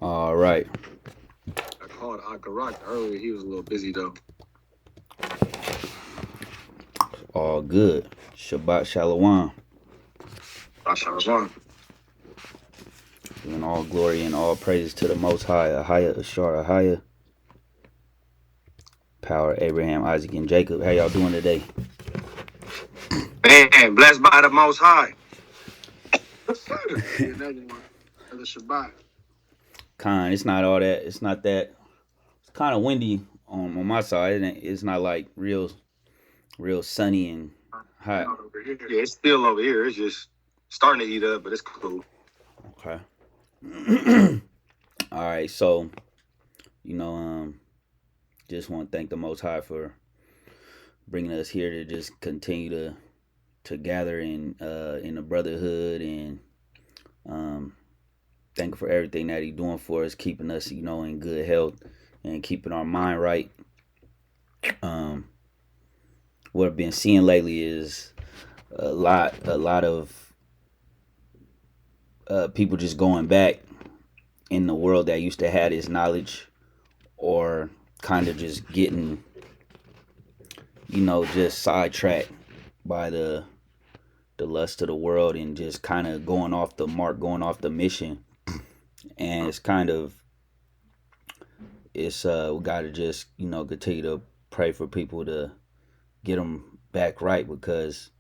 All right. I called Akarak earlier. He was a little busy though. All good. Shabbat Shalom. Shalom. Giving all glory and all praises to the Most High. Ahaya, Ashar, Ahaya. Power, Abraham, Isaac, and Jacob. How y'all doing today? Man, blessed by the Most High. Another one. Another Shabbat. Khan, it's not all that. It's not that. It's kind of windy on my side. It's not like real sunny and hot. Yeah, it's still over here. It's just starting to heat up, but it's cool. Okay. All right. So, just want to thank the Most High for bringing us here to just continue to gather in the brotherhood, and thank you for everything that He's doing for us, keeping us, in good health and keeping our mind right. What I've been seeing lately is a lot of people just going back in the world that used to have this knowledge, or kind of just getting, just sidetracked by the lust of the world, and just kind of going off the mark, going off the mission. And it's we got to just, continue to pray for people to get them back right, because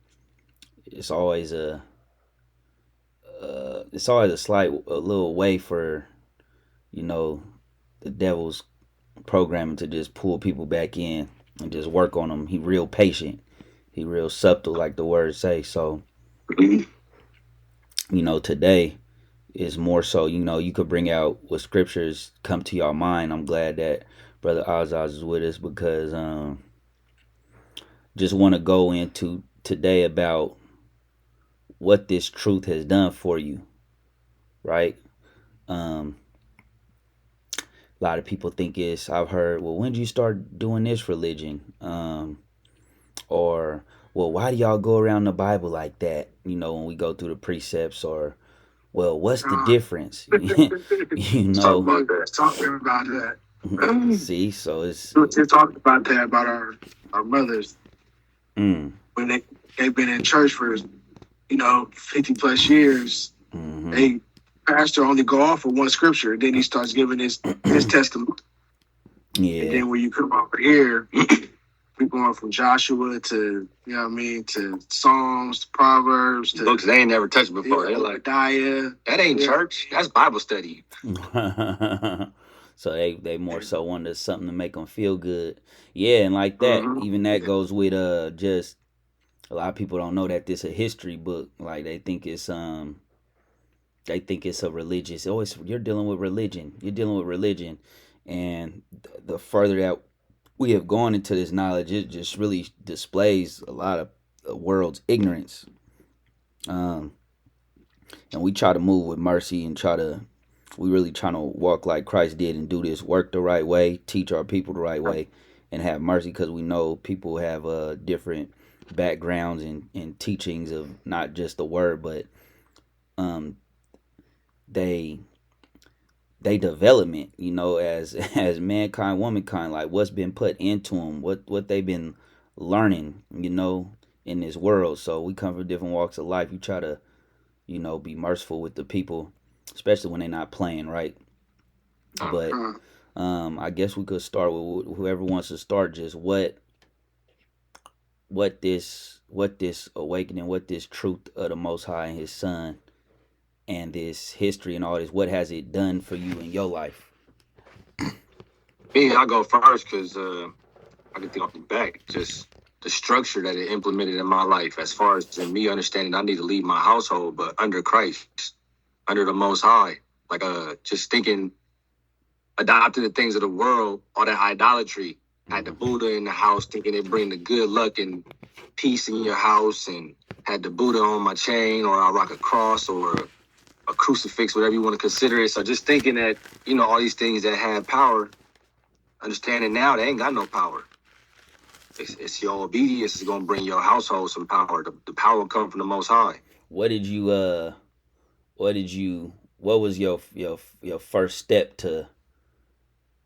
it's always a little way for, the devil's programming to just pull people back in and just work on them. He real patient. He real subtle, like the words say. So, today is more so, you could bring out what scriptures come to your mind. I'm glad that Brother Azaz is with us, because just want to go into today about what this truth has done for you, right? A lot of people think I've heard, well, when did you start doing this religion? Or, well, why do y'all go around the Bible like that? When we go through the precepts, or, well, what's the difference? Talking about that. See, so it's. We talked about that about our mothers when they've been in church for 50 plus years. Mm-hmm. They pastor only go off of one scripture, then he starts giving his testimony. Yeah. And then when you come over here, we going from Joshua to to Psalms to Proverbs to books they ain't never touched before. They're like, that ain't church. That's Bible study. So they more so wanted something to make them feel good. Yeah, and like that, even that goes with just a lot of people don't know that this a history book. Like they think it's a religious. You're dealing with religion. You're dealing with religion, and the further that we have gone into this knowledge, it just really displays a lot of the world's ignorance. And we try to move with mercy, and we really trying to walk like Christ did, and do this work the right way, teach our people the right way, and have mercy, because we know people have different backgrounds and teachings of not just the word, but they development, as mankind, womankind, like what's been put into them, what they've been learning, in this world. So we come from different walks of life. You try to, be merciful with the people, especially when they're not playing, right? But I guess we could start with whoever wants to start. Just what this awakening, what this truth of the Most High and His Son, and this history and all this, what has it done for you in your life? Me, I'll go first, because I can think off the back. Just the structure that it implemented in my life, as far as me understanding I need to lead my household, but under Christ, under the Most High. Like just thinking, adopting the things of the world, all that idolatry. Had the Buddha in the house, thinking it bring the good luck and peace in your house, and had the Buddha on my chain, or I rock a cross, or a crucifix, whatever you want to consider it. So just thinking that, all these things that have power, understanding now they ain't got no power. It's your obedience is going to bring your household some power. The power will come from the Most High. What did you what was your first step to,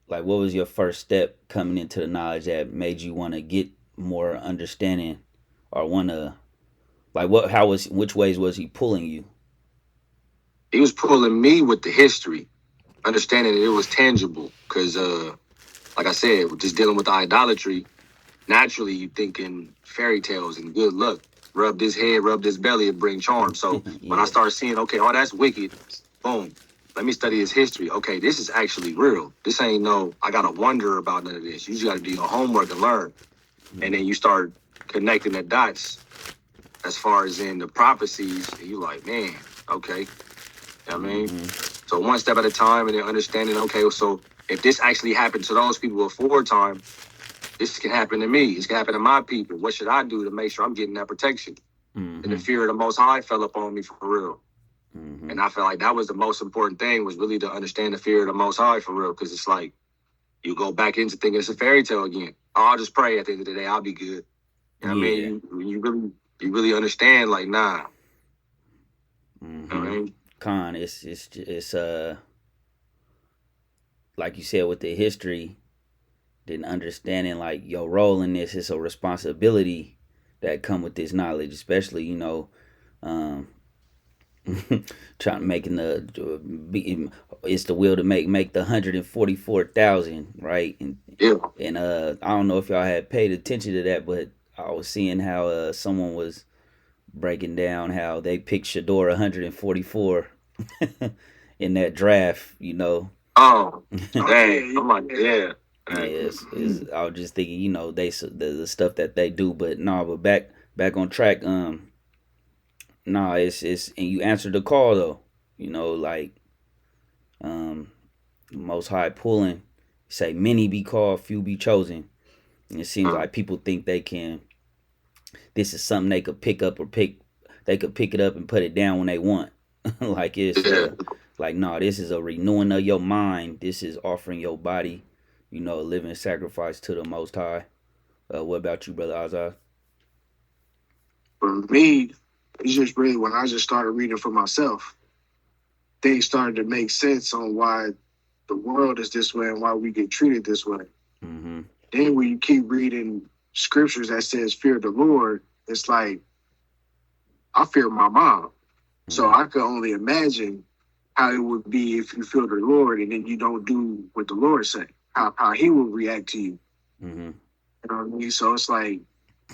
like, what was your first step coming into the knowledge that made you want to get more understanding, or want to, like, what, how was, which ways was he pulling you? He was pulling me with the history, understanding that it was tangible. Because, like I said, just dealing with the idolatry, naturally you thinking fairy tales and good luck. Rub this head, rub this belly, it bring charm. So when I Yeah. started seeing, okay, oh, that's wicked, boom. Let me study his history. Okay, this is actually real. This ain't no, I gotta wonder about none of this. You just gotta do your homework and learn. And then you start connecting the dots as far as in the prophecies, and you like, man, okay. You know what I mean? Mm-hmm. So one step at a time, and then understanding, okay, so if this actually happened to those people before time, this can happen to me. This can happen to my people. What should I do to make sure I'm getting that protection? And the Mm-hmm. fear of the Most High fell upon me for real. Mm-hmm. And I felt like that was the most important thing, was really to understand the fear of the Most High for real. Because it's like you go back into thinking it's a fairy tale again. Oh, I'll just pray at the end of the day. I'll be good. You know what I Yeah. mean? You really understand, like, nah. You know what Mm-hmm. I mean? Con, it's like you said with the history, then understanding like your role in this is a responsibility that come with this knowledge, especially, um, trying to making it's the will to make the 144,000, right? Yeah. And I don't know if y'all had paid attention to that, but I was seeing how someone was breaking down how they picked Shador 144 in that draft. Oh, Oh dang. yeah, I'm like, yeah, yeah. Is I was just thinking, the stuff that they do, but no, but back on track. No, it's and you answered the call though. Like, um, Most High pulling. Say many be called, few be chosen. And it seems Uh, like people think they can. This is something they could pick up or pick. They could pick it up and put it down when they want. Like it's yeah. like, no, this is a renewing of your mind. This is offering your body, a living sacrifice to the Most High. What about you, brother Azaz? For me, it's just really when I just started reading for myself, things started to make sense on why the world is this way and why we get treated this way. Mm-hmm. Then when you keep reading scriptures that says fear the Lord, it's like I fear my mom. So Mm-hmm. I could only imagine how it would be if you fear the Lord and then you don't do what the Lord say, how he will react to you. Mm-hmm. You know what I mean? So it's like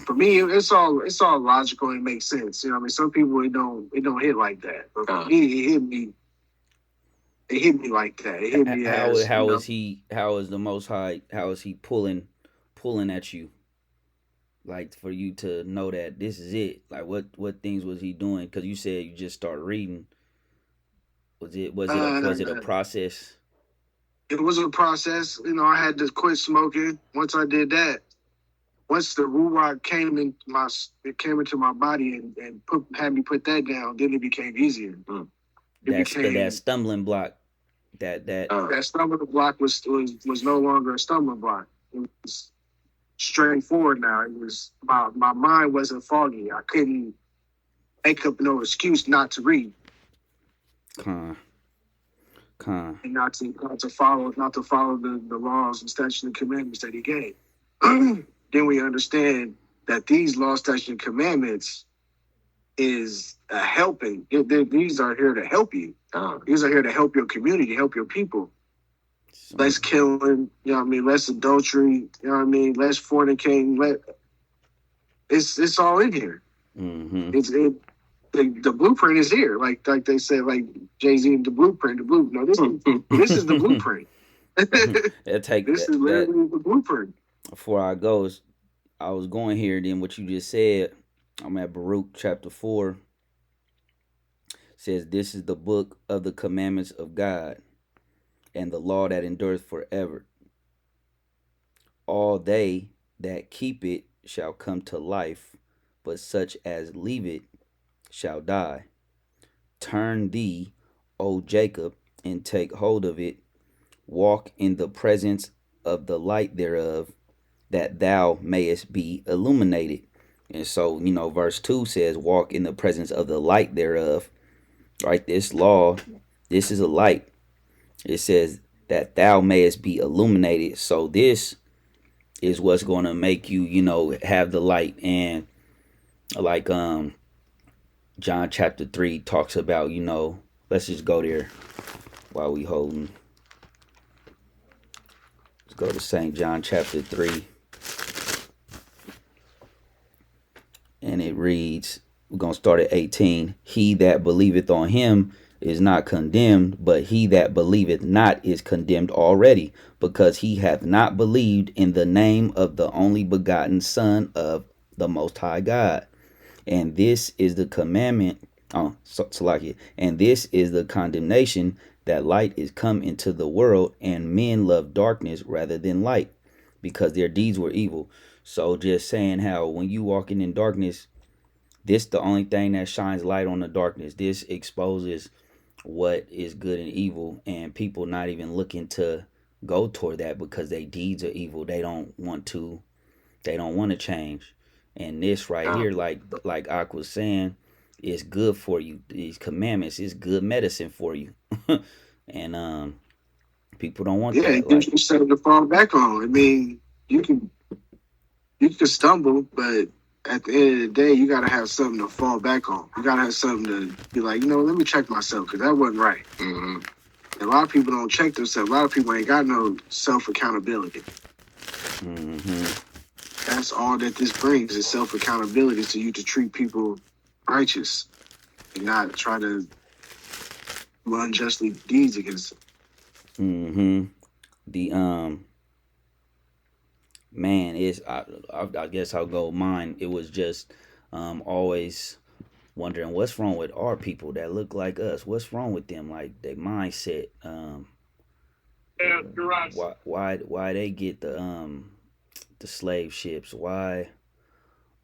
for me, it's all logical and makes sense. You know what I mean? Some people it don't hit like that. But for me, it hit me like that. It hit me How as, how is he? How is the Most High? How is he pulling at you? Like, for you to know that this is it. Like, what things was he doing? Because you said you just started reading. Was it a uh process? it was a process. I had to quit smoking. Once I did that, once the ruach came into my body and had me put that down, then it became easier. It That became stumbling block. That. that stumbling block was no longer a stumbling block. It was straightforward now. It was my mind wasn't foggy. I couldn't make up no excuse not to read Con. Con. and not to follow the laws and statutes and commandments that he gave. Then we understand that these laws, statutes, and commandments is a helping. These are here to help you. These are here to help your community, help your people. Less killing, less adultery, less fornicating. It's all in here. Mm-hmm. The blueprint is here. Like they said, like Jay-Z, the blueprint. No, this is the blueprint. Take This is that literally the blueprint. before I go. I was going here. Then what you just said. I'm at Baruch chapter 4. Says, this is the book of the commandments of God, and the law that endureth forever. All they that keep it shall come to life, but such as leave it shall die. Turn thee, O Jacob, and take hold of it. Walk in the presence of the light thereof, that thou mayest be illuminated. And so, verse 2 says, walk in the presence of the light thereof. Right? This law This is a light. It says that thou mayest be illuminated. So this is what's going to make you, have the light. And like John chapter 3 talks about, let's just go there while we holding. Let's go to St. John chapter 3. And it reads, we're going to start at 18. He that believeth on him is not condemned, but he that believeth not is condemned already, because he hath not believed in the name of the only begotten Son of the Most High God. And this is the commandment. And this is the condemnation, that light is come into the world, and men love darkness rather than light, because their deeds were evil. So just saying how when you walking in darkness, this the only thing that shines light on the darkness. This exposes what is good and evil, and people not even looking to go toward that because their deeds are evil. They don't want to change. And this right here, like Ak was saying, is good for you. These commandments is good medicine for you. And people don't want Yeah, that. it gives you something to fall back on. I mean, you can stumble, but at the end of the day, you gotta have something to fall back on. You gotta have something to be like, let me check myself, because that wasn't right. A lot of people don't check themselves. A lot of people ain't got no self accountability. That's all that this brings, is self accountability, to you to treat people righteous and not try to do unjustly deeds against them. The man, is I guess I'll go mine. It was just always wondering what's wrong with our people that look like us. What's wrong with them? Like their mindset. Why they get the slave ships? Why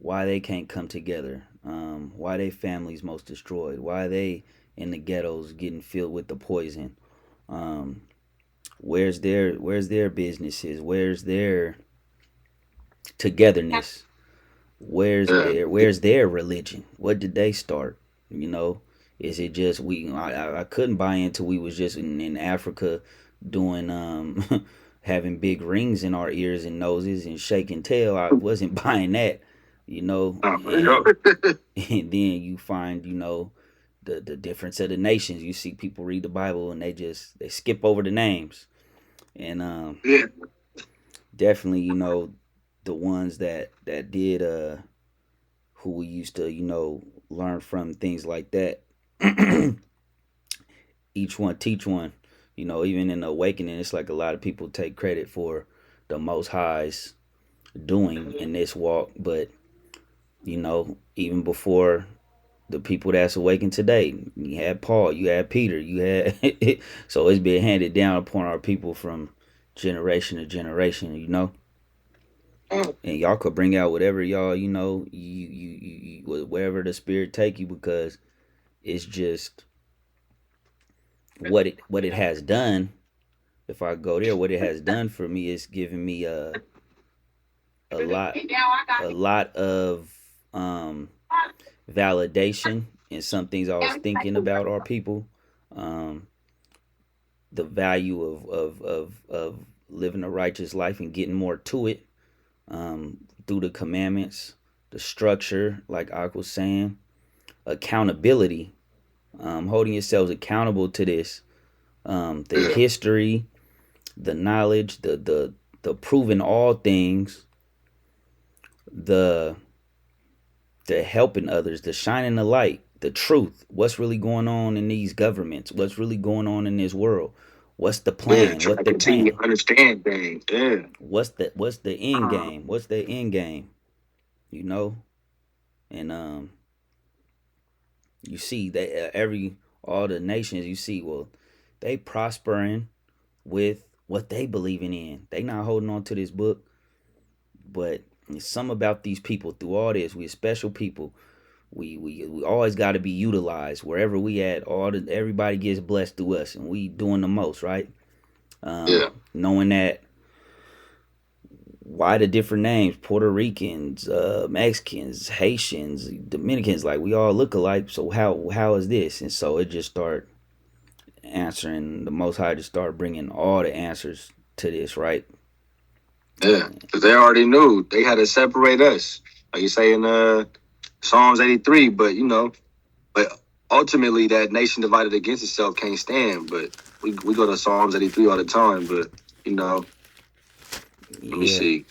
they can't come together? Why they families most destroyed? Why they in the ghettos getting filled with the poison? Where's their businesses? Where's their togetherness? Where's their religion? What did they start? Is it just I couldn't buy into we was just in Africa doing having big rings in our ears and noses and shaking tail. I wasn't buying that, and then you find the difference of the nations. You see people read the Bible and they skip over the names. And definitely, the ones that did who we used to learn from, things like that. Each one teach one. Even in the awakening, it's like a lot of people take credit for the Most High's doing in this walk, but even before the people that's awakened today, you had Paul, you had Peter, you had so it's been handed down upon our people from generation to generation. And y'all could bring out whatever y'all, you wherever the Spirit take you, because it's just what it has done. If I go there, what it has done for me is giving me a lot of validation in some things I was thinking about our people. The value of living a righteous life and getting more to it. Through the commandments, the structure, like Ak was saying, accountability, holding yourselves accountable to this, the history, the knowledge, the proving all things, the helping others, the shining the light, the truth. What's really going on in these governments? What's really going on in this world? What's the plan? What's the plan? Understand things. Yeah. What's the end game? What's the end game? And you see that all the nations, you see, well, they prospering with what they believing in. They not holding on to this book, but it's something about these people through all this. We're special people. We always got to be utilized wherever we at. Everybody gets blessed through us, and we doing the most, right? Knowing that, why the different names: Puerto Ricans, Mexicans, Haitians, Dominicans, like we all look alike. So how is this? And so it just start answering. The Most High just started bringing all the answers to this, right? Yeah, because they already knew they had to separate us, like you say in Psalms 83. But but ultimately that nation divided against itself can't stand. But we go to Psalms 83 all the time. But let me Yeah. see.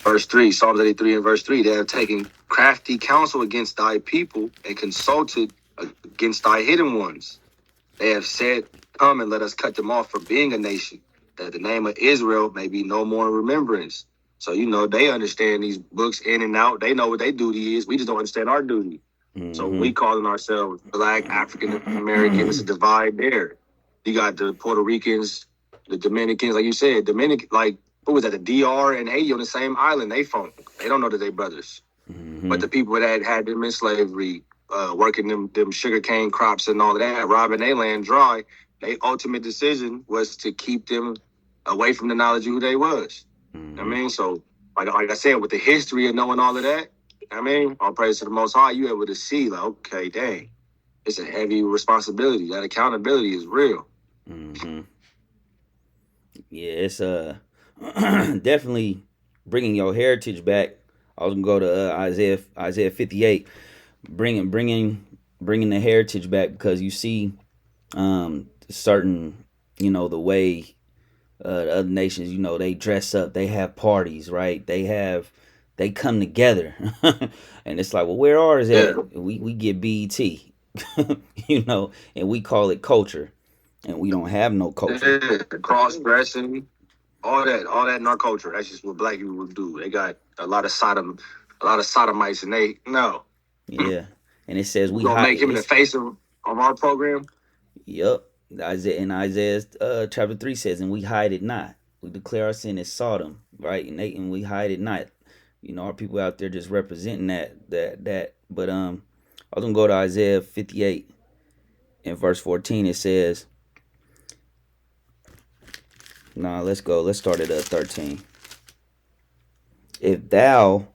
Verse 3, Psalms 83 and verse 3, they have taken crafty counsel against thy people and consulted against thy hidden ones. They have said, come and let us cut them off for being a nation, that the name of Israel may be no more in remembrance. So, they understand these books in and out. They know what their duty is. We just don't understand our duty. So we calling ourselves Black, African American. It's a divide there. You got the Puerto Ricans, the Dominicans, like you said, like, what was that? The DR and Haiti on the same island. They don't know that they brothers. But the people that had them in slavery, working them sugarcane crops and all of that, robbing their land dry, their ultimate decision was to keep them away from the knowledge of who they was. I mean, so like I said, with the history of knowing all of that, all praise to the Most High, you able to see, like, okay, dang, it's a heavy responsibility. That accountability is real. Yeah, it's definitely bringing your heritage back. I was gonna go to Isaiah 58, bringing the heritage back, because you see certain, the way the other nations, they dress up, they have parties, right? They come together, and it's like, well, where ours at? Yeah. We get BET, and we call it culture, and we don't have no culture. Yeah, cross dressing, all that in our culture. That's just what Black people would do. They got a lot of sodomites, and they no. Yeah, and it says We we gonna hide. make him in the face of our program. Yep. Isaiah chapter 3 says, and we hide it not. We declare our sin as Sodom, right? And we hide it not. Our people out there just representing that. But I was gonna go to Isaiah 58 in verse 14. It says, let's go. Let's start at 13. If thou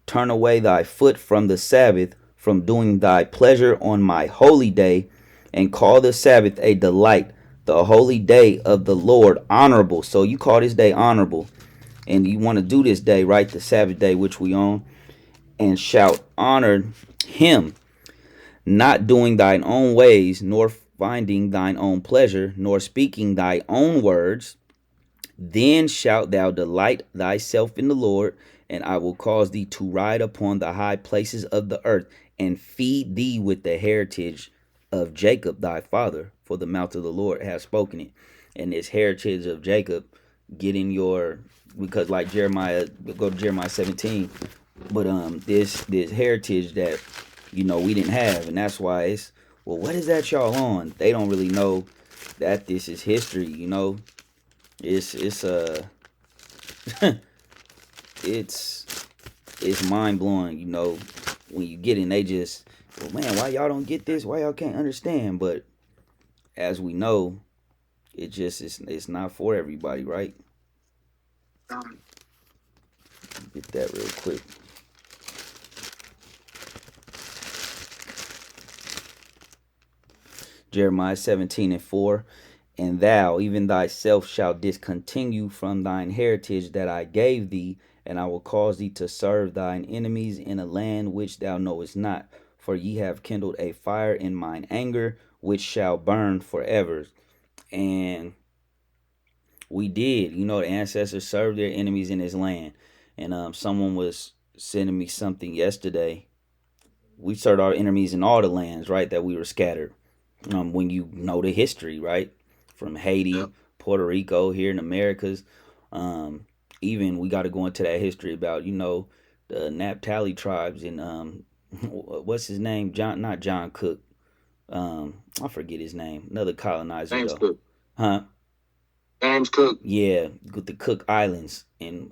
turn away thy foot from the Sabbath, from doing thy pleasure on my holy day, and call the Sabbath a delight, the holy day of the Lord honorable. So you call this day honorable, and you want to do this day, right? The Sabbath day, which we own, and shalt honor him, not doing thine own ways, nor finding thine own pleasure, nor speaking thy own words, then shalt thou delight thyself in the Lord, and I will cause thee to ride upon the high places of the earth, and feed thee with the heritage of Jacob thy father, for the mouth of the Lord hath spoken it. And this heritage of Jacob, because like Jeremiah, go to Jeremiah 17, but this heritage that we didn't have, and that's why it's, well, what is that y'all on? They don't really know that this is history. It's it's mind blowing, when you get in. They just, well, man, why y'all don't get this? Why y'all can't understand? But as we know, it's not for everybody, right? Get that real quick. Jeremiah 17 and 4. And thou, even thyself, shalt discontinue from thine heritage that I gave thee, and I will cause thee to serve thine enemies in a land which thou knowest not. For ye have kindled a fire in mine anger, which shall burn forever. And we did. The ancestors served their enemies in his land. And someone was sending me something yesterday. We served our enemies in all the lands, right, that we were scattered. When you know the history, right? From Haiti, Yep. Puerto Rico, here in the Americas. Even we got to go into that history about, the Naphtali tribes and what's his name? Not John Cook. I forget his name. Another colonizer James though. Cook. Huh? James Cook. Yeah, with the Cook Islands, and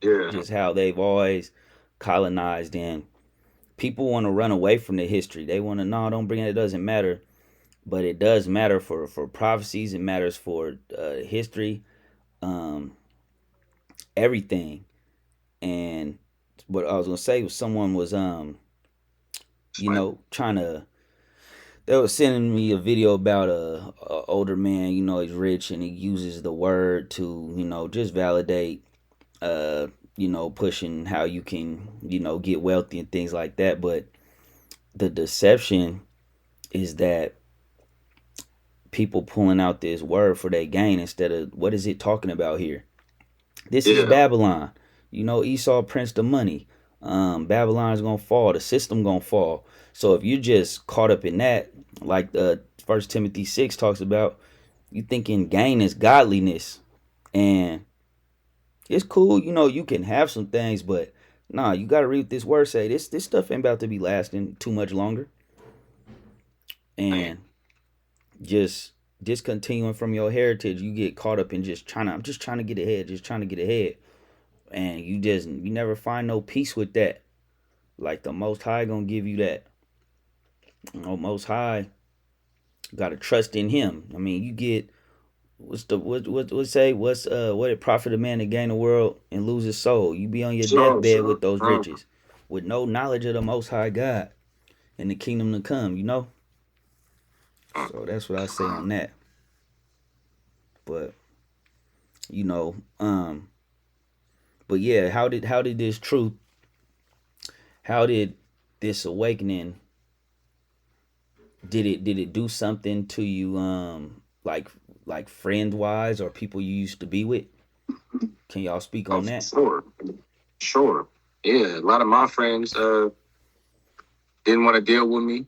Yeah. just how they've always colonized, and people want to run away from the history. They want to, no, don't bring it. It doesn't matter. But it does matter for prophecies. It matters for history, everything. And what I was gonna say was, someone was trying to They were sending me a video about a older man. He's rich and he uses the word to just validate pushing how you can get wealthy and things like that. But the deception is that people pulling out this word for their gain instead of what is it talking about here. This is Yeah. Babylon. Esau prince the money. Babylon's gonna fall. The system gonna fall. So if you just caught up in that, like First Timothy 6 talks about, you thinking gain is godliness, and it's cool. You can have some things, but nah, you gotta read what this word say. This stuff ain't about to be lasting too much longer, Man. and just discontinuing from your heritage, you get caught up in I'm just trying to get ahead, just trying to get ahead, and you never find no peace with that. Like the Most High gonna give you that. Most High gotta trust in Him. I mean, you get what say what it profit a man to gain the world and lose his soul? You be on your Sure, deathbed with sure. those riches, with no knowledge of the Most High God and the kingdom to come. So that's what I say on that. But you know, um, but yeah, how did this truth? How did this awakening? Did it do something to you? Like friend wise or people you used to be with? Can y'all speak Oh, on for that? sure. Sure. Yeah. A lot of my friends didn't want to deal with me.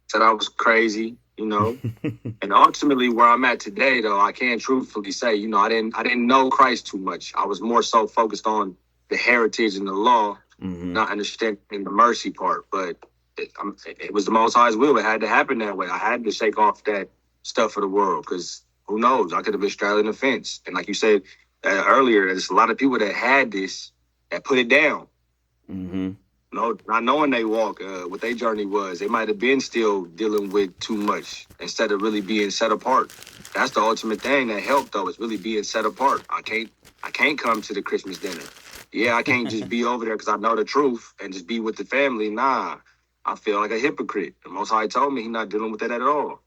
Said I was crazy, And ultimately where I'm at today though, I can truthfully say, I didn't know Christ too much. I was more so focused on the heritage and the law, Mm-hmm. not understanding the mercy part. But it was the Most High's will. It had to happen that way. I had to shake off that stuff of the world because who knows? I could have been straddling the fence. And like you said earlier, there's a lot of people that had this that put it down. Mm-hmm. No, not knowing they walk, what their journey was. They might have been still dealing with too much instead of really being set apart. That's the ultimate thing that helped though, is really being set apart. I can't come to the Christmas dinner. Yeah, I can't just be over there because I know the truth and just be with the family. Nah, I feel like a hypocrite. The Most High told me he's not dealing with that at all.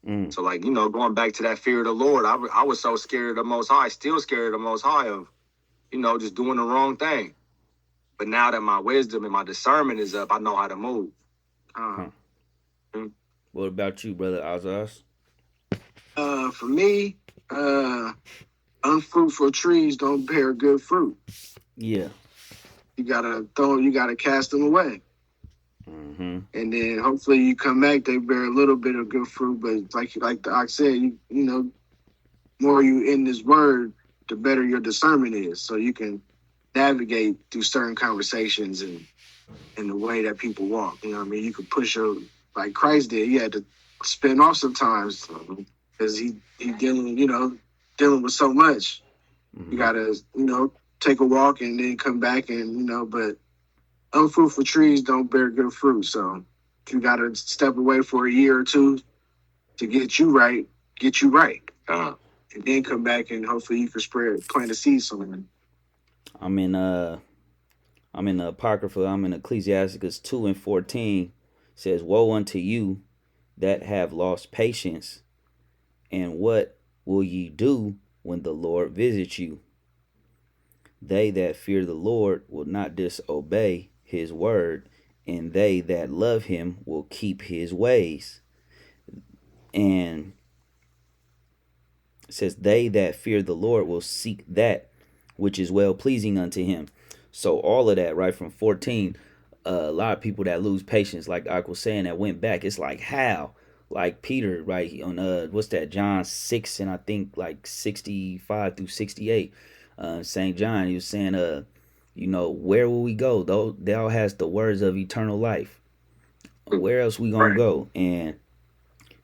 Mm. So like, going back to that fear of the Lord, I was so scared of the Most High, still scared of the Most High of, just doing the wrong thing. But now that my wisdom and my discernment is up, I know how to move. Huh. Mm. What about you, brother Azaz? For me, unfruitful trees don't bear good fruit. Yeah. You gotta cast them away. Mm-hmm. And then hopefully you come back, they bear a little bit of good fruit. But like the ox said, more you in this word, the better your discernment is. So you can navigate through certain conversations and in the way that people walk. You know what I mean? You could push your, like Christ did. He had to spin off sometimes because he dealing with so much. Mm-hmm. You gotta, take a walk and then come back and, but unfruitful trees don't bear good fruit. So you gotta step away for a year or two to get you right, Uh, and then come back and hopefully you can plant a seed somewhere. I'm in the Apocrypha. I'm in Ecclesiasticus 2:14. Says, "Woe unto you that have lost patience, and what will ye do when the Lord visits you? They that fear the Lord will not disobey his word, and they that love him will keep his ways." And it says, "They that fear the Lord will seek that which is well pleasing unto him." So all of that, right from 14, a lot of people that lose patience, like I was saying, that went back. It's like how, like Peter, right on what's that, John 6 and I think like 65 through 68. Saint John, he was saying, where will we go? Though thou hast the words of eternal life. Where else we gonna right. go? And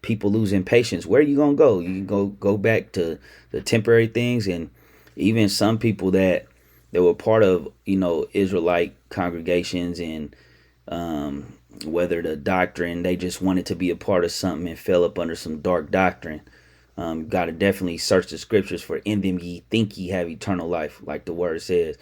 people losing patience. Where you gonna go? You can go back to the temporary things, and even some people that were part of Israelite congregations and whether the doctrine they just wanted to be a part of something and fell up under some dark doctrine. Got to definitely search the scriptures for in them ye think ye have eternal life, like the word says.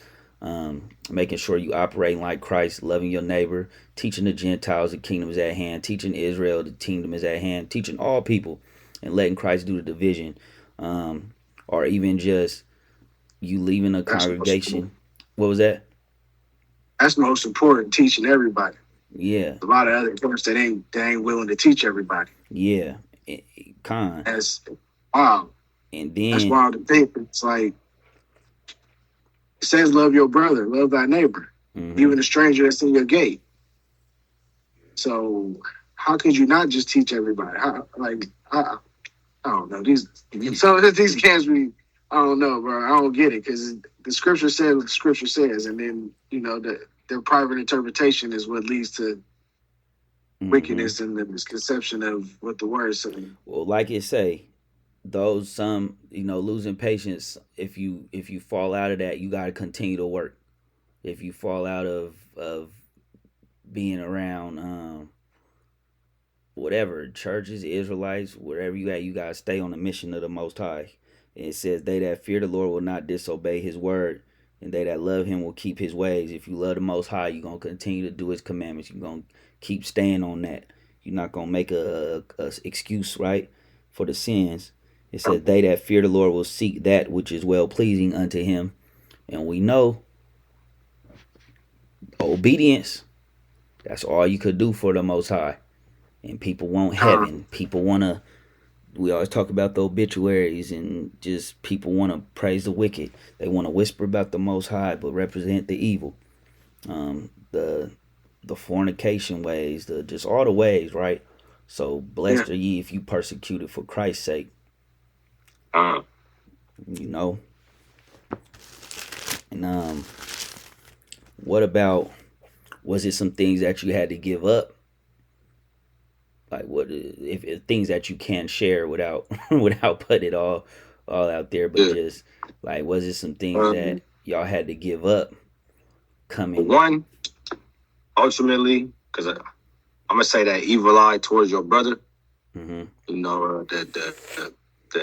Making sure you operating like Christ, loving your neighbor, teaching the Gentiles the kingdom is at hand, teaching Israel the kingdom is at hand, teaching all people, and letting Christ do the division, or even just you leaving a That's congregation. What was that? That's most important. Teaching everybody. Yeah, A lot of other parents that ain't willing to teach everybody. yeah, con, That's wow. and That's then wild to think. It's like it says, "Love your brother, love thy neighbor, even a stranger that's in your gate." So how could you not just teach everybody? I don't know these. So these camps be. I don't know, bro. I don't get it because the scripture says what the scripture says, and then their private interpretation is what leads to wickedness and the misconception of what the word says. well, like it say, those some losing patience. If you fall out of that, you got to continue to work. If you fall out of being around whatever churches, Israelites, wherever you at, you gotta stay on the mission of the Most High. And it says, "They that fear the Lord will not disobey His word, and they that love Him will keep His ways." If you love the Most High, you're gonna continue to do His commandments. You're gonna keep staying on that. You're not gonna make a excuse, right, for the sins. It says, "They that fear the Lord will seek that which is well pleasing unto Him," and we know obedience. That's all you could do for the Most High. And people want heaven. People want to. We always talk about the obituaries, and just people want to praise the wicked. They want to whisper about the Most High, but represent the evil. The fornication ways, just all the ways, right? So blessed are ye if you persecuted for Christ's sake. You know. And what about? Was it some things that you had to give up? Like what if things that you can't share without without putting it all out there, but just like was it some things that y'all had to give up coming? One, ultimately, because I'm gonna say that evil eye towards your brother. You know, the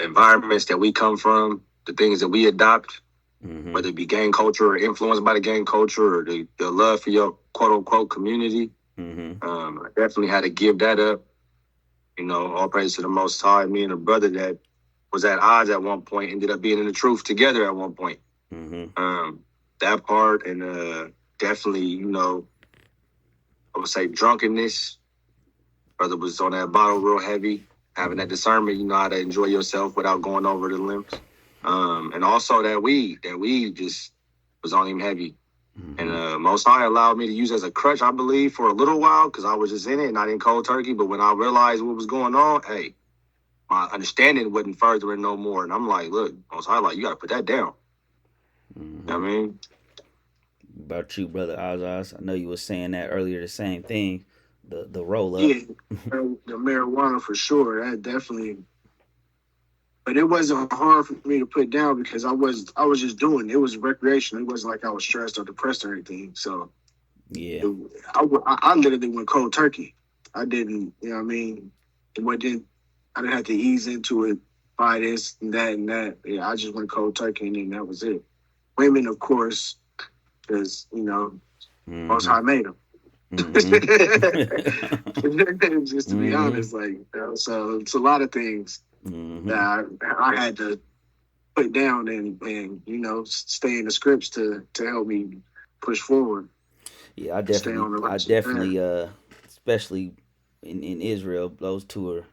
environments that we come from, the things that we adopt, whether it be gang culture or influenced by the gang culture or the love for your quote unquote community. I definitely had to give that up. You know, all praise to the Most High. Me and a brother that was at odds at one point ended up being in the truth together at one point. That part, and definitely, you know, I would say drunkenness. Brother was on that bottle real heavy, having that discernment, you know how to enjoy yourself without going over the limits. And also that weed just was on him heavy. And Most High allowed me to use as a crutch, I believe, for a little while because I was just in it and I didn't cold turkey. But when I realized what was going on, hey, my understanding wasn't furthering no more. And I'm like, look, Most High, like, you got to put that down. You know what I mean? About you, Brother Azaz, I know you were saying that earlier, the same thing, the roll up. Yeah, the marijuana for sure. That definitely. But it wasn't hard for me to put down because I was just doing it. It was recreation. It wasn't like I was stressed or depressed or anything. So yeah, I literally went cold turkey. I didn't, you know what I mean? I didn't have to ease into it by this and that and that. Yeah, I just went cold turkey and then that was it. Women, of course, because, you know, Most High made them. Just to be honest, like, you know, so it's a lot of things that I had to put down and you know stay in the scripts to help me push forward. Yeah, I definitely especially in Israel, those two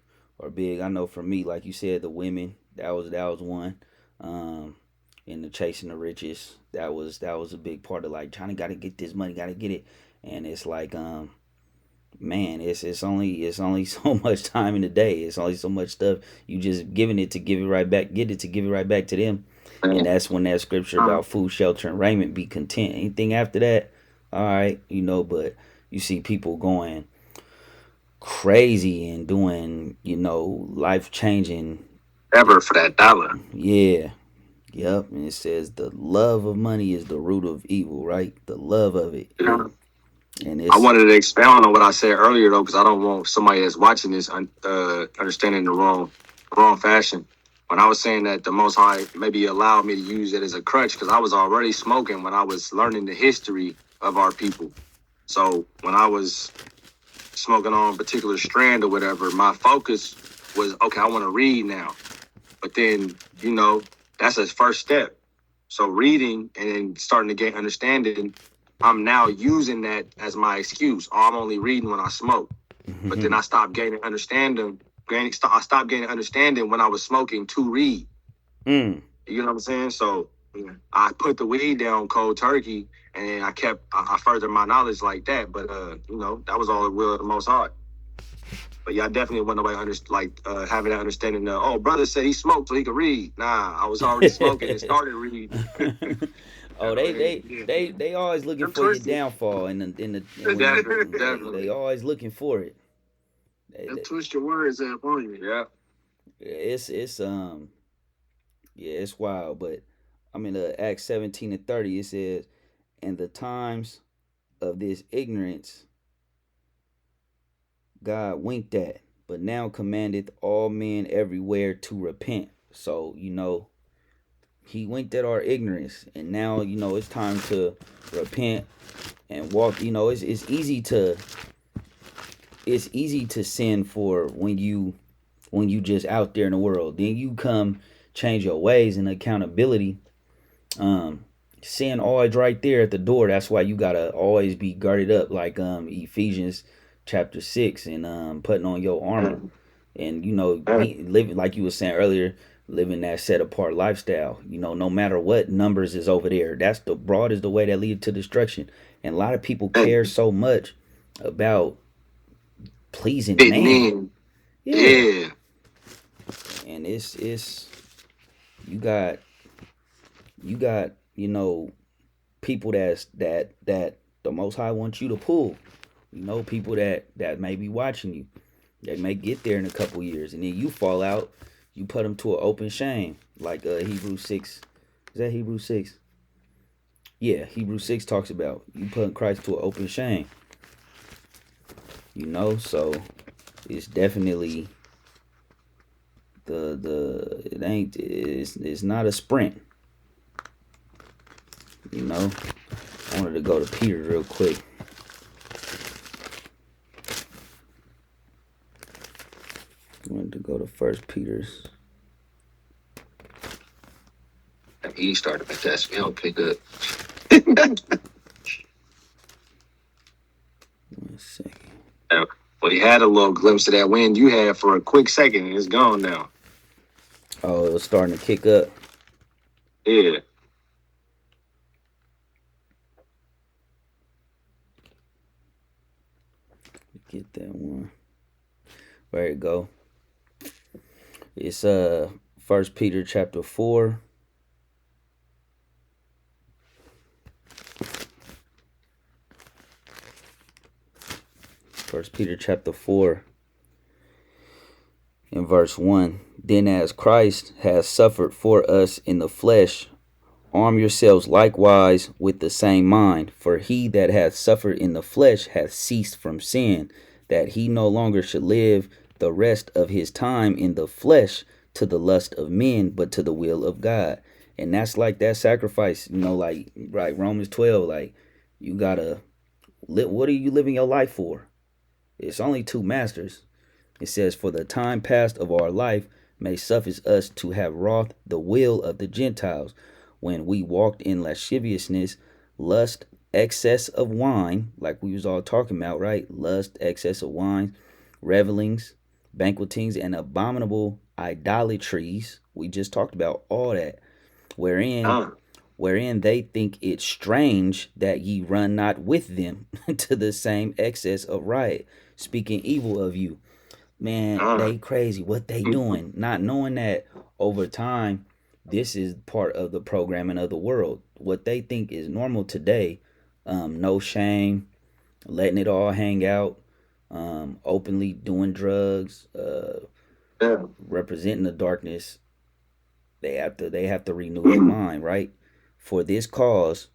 are big. I know for me, like you said, the women, that was one. And the chasing the riches, that was a big part of like trying to gotta get this money, gotta get it. And it's like man, it's only so much time in the day. It's only so much stuff. You just giving it to give it right back, get it to give it right back to them. And that's when that scripture about food, shelter, and raiment, be content. Anything after that, all right, you know, but you see people going crazy and doing, you know, life changing ever for that dollar. Yeah. Yep. And it says the love of money is the root of evil, right? The love of it. Yeah. And I wanted to expound on what I said earlier though, because I don't want somebody that's watching this understanding the wrong fashion. when I was saying that the Most High maybe allowed me to use it as a crutch, because I was already smoking when I was learning the history of our people. So when I was smoking on a particular strand or whatever, my focus was, okay, I want to read now. But then, that's a first step. So reading and then starting to gain understanding, I'm now using that as my excuse. Oh, I'm only reading when I smoke. But then I stopped gaining understanding. I stopped gaining understanding when I was smoking to read. You know what I'm saying? So I put the weed down cold turkey, and I furthered my knowledge like that. But that was all the will of the Most High. But yeah, I definitely want nobody having that understanding that, oh, brother said he smoked so he could read. Nah, I was already smoking and started reading. Oh, they always looking for your downfall Definitely. they always looking for it. They twist your words up on you. Yeah. It's wild. But I mean, Acts 17:30, it says, "And the times of this ignorance God winked at, but now commandeth all men everywhere to repent." So, he winked at our ignorance, and now, it's time to repent and walk. It's easy to sin for when you just out there in the world. Then you come change your ways and accountability. Sin always right there at the door. That's why you gotta always be guarded up, like Ephesians chapter 6, and putting on your armor, and living like you were saying earlier, living that set apart lifestyle. No matter what numbers is over there, that's the broad is the way that leads to destruction. And a lot of people care so much about pleasing man. Yeah. And it's you got people that the Most High wants you to pull. People that may be watching you. They may get there in a couple years, and then you fall out. You put them to an open shame, like Hebrews 6. Is that Hebrews 6? Yeah, Hebrews 6 talks about you putting Christ to an open shame. So it's definitely it's not a sprint. I wanted to go to Peter real quick. I wanted to go to 1 Peter's. He started to test me. Okay, good. 1 second. Well, he had a little glimpse of that wind you had for a quick second, and it's gone now. Oh, it was starting to kick up. Yeah. Get that one. There you go. It's 1 Peter chapter 4. First Peter chapter 4 and verse 1. Then as Christ has suffered for us in the flesh, arm yourselves likewise with the same mind. For he that hath suffered in the flesh hath ceased from sin, that he no longer should live the rest of his time in the flesh to the lust of men, but to the will of God. And that's like that sacrifice, like right, Romans 12, like you gotta live. What are you living your life for? It's only two masters. It says, for the time past of our life may suffice us to have wrought the will of the Gentiles, when we walked in lasciviousness, lust, excess of wine, like we was all talking about, right? Lust, excess of wine, revelings, banquetings, and abominable idolatries. We just talked about all that. Wherein they think it strange that ye run not with them to the same excess of riot, speaking evil of you. Man, they crazy. What they doing? Not knowing that over time, this is part of the programming of the world. What they think is normal today, no shame, letting it all hang out, openly doing drugs, representing the darkness. They have to renew their mind, right? For this cause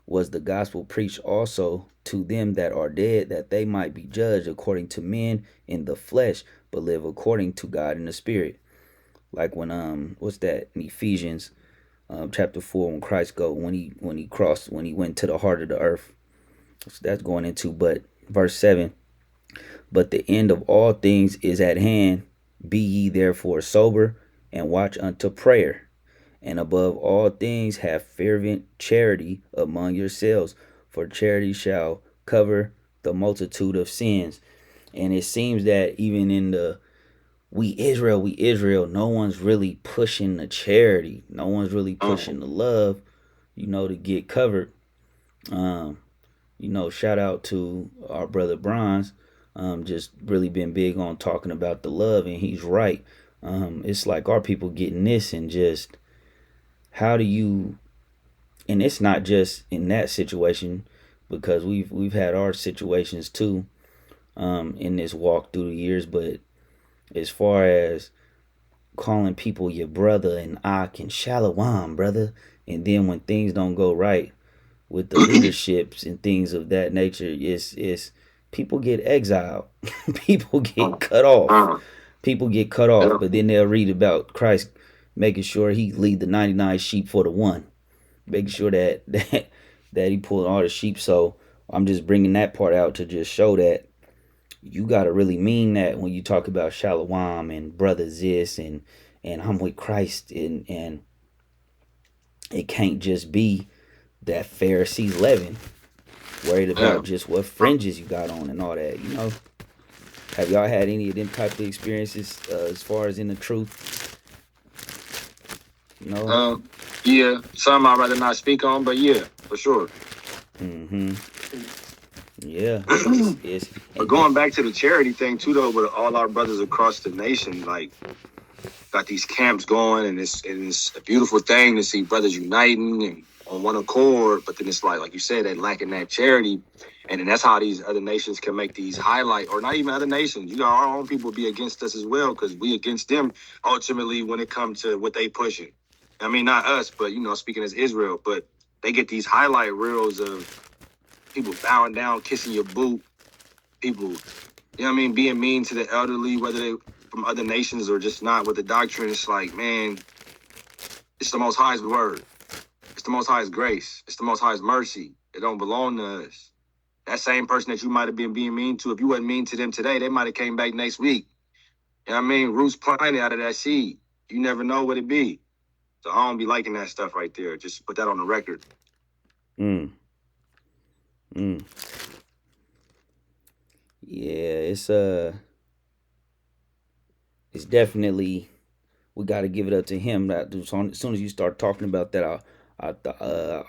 was the gospel preached also to them that are dead, that they might be judged according to men in the flesh, but live according to God in the spirit. Like when what's that in Ephesians chapter 4, when Christ when he went to the heart of the earth. So that's going into, but verse 7, but the end of all things is at hand. Be ye therefore sober, and watch unto prayer. And above all things have fervent charity among yourselves, for charity shall cover the multitude of sins. And it seems that even in the we Israel, no one's really pushing the charity. No one's really pushing the love, to get covered. Um, shout out to our brother Bronze. Just really been big on talking about the love, and he's right. It's like our people getting this, and just how do you? And it's not just in that situation, because we've had our situations too, in this walk through the years. But as far as calling people your brother and Ak and Shalawam, brother, and then when things don't go right with the leaderships and things of that nature, it's people get exiled, people get cut off, Yeah. but then they'll read about Christ making sure he lead the 99 sheep for the one, making sure that he pulled all the sheep. So I'm just bringing that part out to just show that you got to really mean that when you talk about Shalom and brother this and I'm with Christ, and it can't just be that Pharisee leaven, worried Yeah. about just what fringes you got on and all that. Have y'all had any of them type of experiences as far as in the truth? Um, yeah, some I'd rather not speak on, but yeah, for sure. Mm-hmm. Yeah. It's But going back to the charity thing too, though, with all our brothers across the nation, like got these camps going, and it's a beautiful thing to see brothers uniting and on one accord. But then it's like you said, they lacking that charity, and then that's how these other nations can make these highlight, or not even other nations. Our own people be against us as well, because we against them ultimately when it comes to what they pushing. I mean, not us, but speaking as Israel, but they get these highlight reels of people bowing down, kissing your boot, people, being mean to the elderly, whether they from other nations or just not with the doctrine. It's like, man, it's the Most High's word. It's the Most High's grace. It's the Most High's mercy. It don't belong to us. That same person that you might have been being mean to, if you wasn't mean to them today, they might have came back next week. You know what I mean? Roots planted out of that seed. You never know what it be. So I don't be liking that stuff right there. Just put that on the record. mm, mm. Yeah, it's definitely, we got to give it up to him. That as soon as you start talking about that, I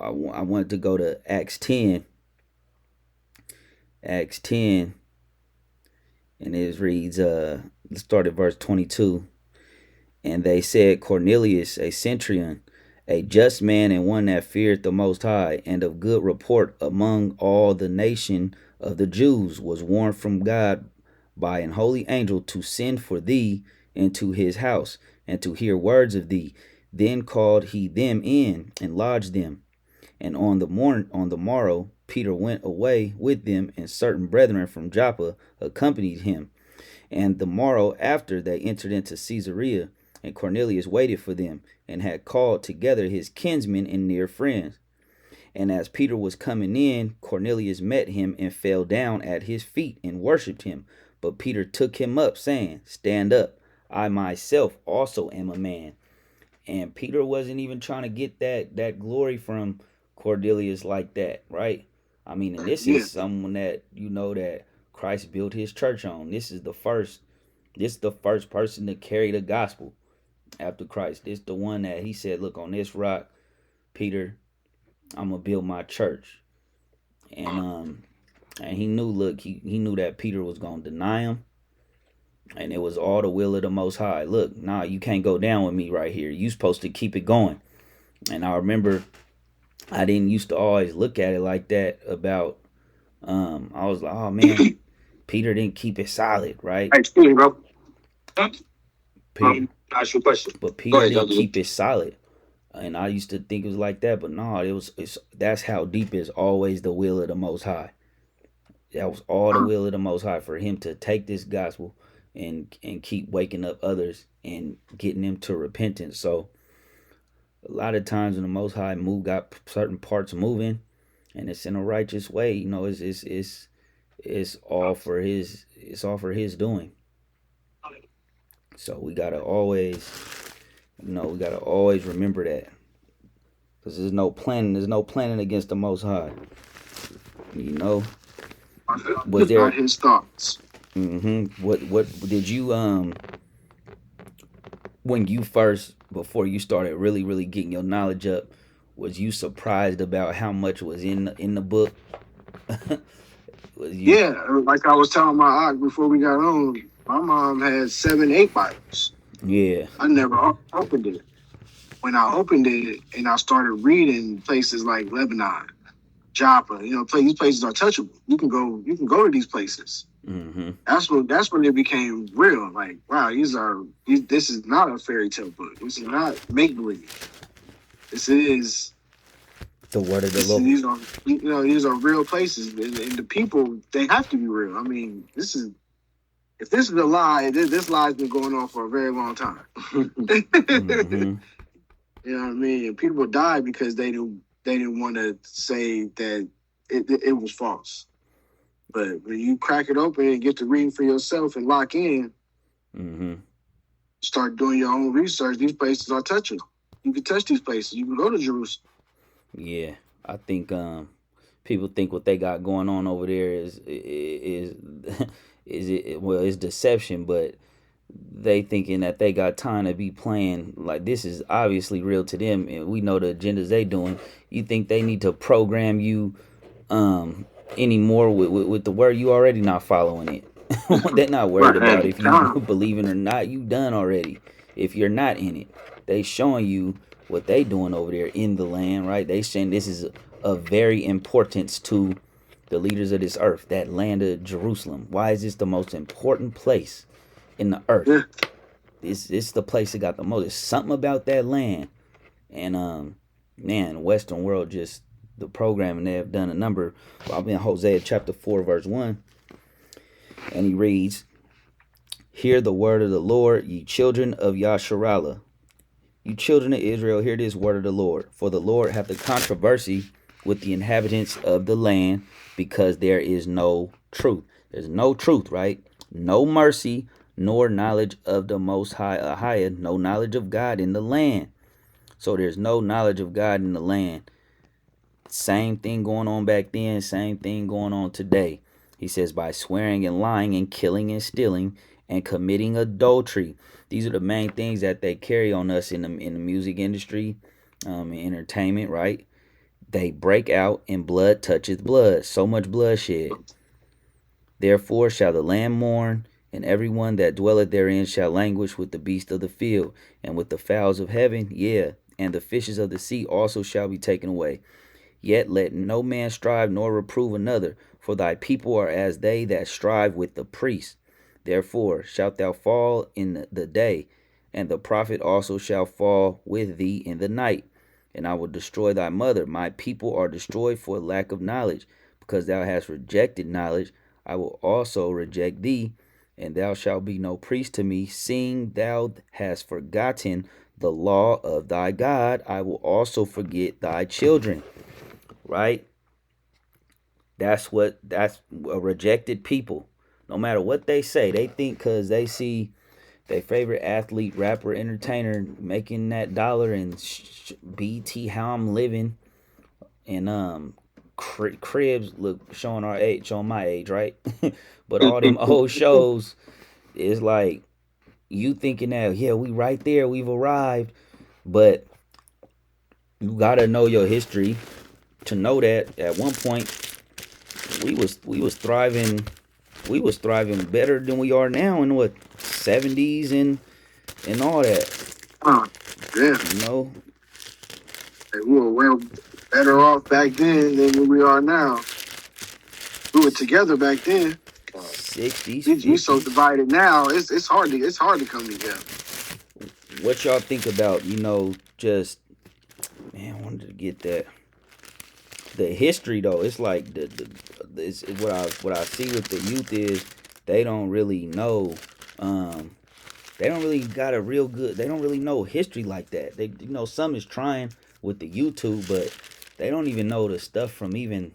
wanted to go to Acts 10. Acts 10, and it reads, let's start at verse 22. And they said, Cornelius, a centurion, a just man and one that feared the Most High, and of good report among all the nation of the Jews, was warned from God by an holy angel to send for thee into his house, and to hear words of thee. Then called he them in, and lodged them. And on the morrow, Peter went away with them, and certain brethren from Joppa accompanied him. And the morrow after they entered into Caesarea, and Cornelius waited for them, and had called together his kinsmen and near friends. And as Peter was coming in, Cornelius met him and fell down at his feet and worshipped him. But Peter took him up, saying, Stand up, I myself also am a man. And Peter wasn't even trying to get that glory from Cornelius like that, right? I mean, and this Yeah. is someone that that Christ built his church on. This is the first person to carry the gospel after Christ. This the one that he said, look, on this rock, Peter, I'm gonna build my church. And he knew, look, he knew that Peter was gonna deny him. And it was all the will of the Most High. Look, nah, you can't go down with me right here. You supposed to keep it going. And I remember I didn't used to always look at it like that about I was like, oh man, Peter didn't keep it solid, right? Hey, excuse me, bro. Peter, Ask you a question. but Go Peter ahead, didn't y'all. keep it solid. And I used to think it was like that, but no, it's that's how deep is always the will of the Most High. That was all the will of the Most High, for him to take this gospel and keep waking up others and getting them to repentance. So a lot of times when the Most High got certain parts moving, and it's in a righteous way, it's all for his doing. So we gotta always remember that, because there's no planning against the Most High. Was there not his thoughts? What did you when you first, before you started really getting your knowledge up, was you surprised about how much was in the book? Yeah, like I was telling my aunt before we got on, my mom had 7, 8 Bibles. Yeah. I never opened it. When I opened it and I started reading places like Lebanon, Joppa, these places are touchable. You can go to these places. Mm-hmm. That's when it became real. Like, wow, this is not a fairy tale book. This is not make believe. This is the word of the Lord. These are real places, and the people, they have to be real. I mean, if this is a lie, this lie's been going on for a very long time. Mm-hmm. You know what I mean? And people died because they didn't want to say that it was false. But when you crack it open and get to reading for yourself and lock in, mm-hmm. start doing your own research, these places are touchable. You can touch these places. You can go to Jerusalem. Yeah, I think people think what they got going on over there is it's deception, but they thinking that they got time to be playing like this is obviously real to them, and we know the agendas they doing. You think they need to program you anymore with the word? You already not following it. They're not worried about if you believe it or not. You done already. If you're not in it, they showing you what they doing over there in the land, right? They saying this is of very importance to the leaders of this earth, that land of Jerusalem. Why is this the most important place in the earth? Yeah. It's the place that got the most. There's something about that land. And man, the Western world, just the programming, they have done a number. I'll be in Hosea chapter 4 verse 1, and he reads, "Hear the word of the Lord, ye children of Yasharallah. You children of Israel, hear this word of the Lord. For the Lord hath a controversy with the inhabitants of the land, because there is no truth." There's no truth, right? No mercy, nor knowledge of the Most High, Ahia, no knowledge of God in the land. So there's no knowledge of God in the land. Same thing going on back then, same thing going on today. He says, by swearing and lying and killing and stealing and committing adultery. These are the main things that they carry on us in the music industry, in entertainment, right? They break out, and blood toucheth blood. So much bloodshed. Therefore shall the land mourn, and everyone that dwelleth therein shall languish with the beasts of the field, and with the fowls of heaven, yea, and the fishes of the sea also shall be taken away. Yet let no man strive nor reprove another, for thy people are as they that strive with the priests. Therefore shalt thou fall in the day, and the prophet also shall fall with thee in the night. And I will destroy thy mother. My people are destroyed for lack of knowledge, because thou hast rejected knowledge. I will also reject thee, and thou shalt be no priest to me, seeing thou hast forgotten the law of thy God. I will also forget thy children. Right? That's a rejected people. No matter what they say, they think because they see their favorite athlete, rapper, entertainer making that dollar and BT how I'm living, and cribs look showing our age, showing my age, right? But all them old shows is like you thinking that we right there, we've arrived, but you gotta know your history to know that at one point we was thriving better than we are now in what 70s and all that. Yeah. We were well better off back then than we are now. We were together back then. 60s. We so divided now. It's hard to come together. What y'all think about just man? I wanted to get that. The history though, it's like it's what I see with the youth is they don't really know Um, they don't really got a real good. They don't really know history like that. They, some is trying with the YouTube, but they don't even know the stuff from even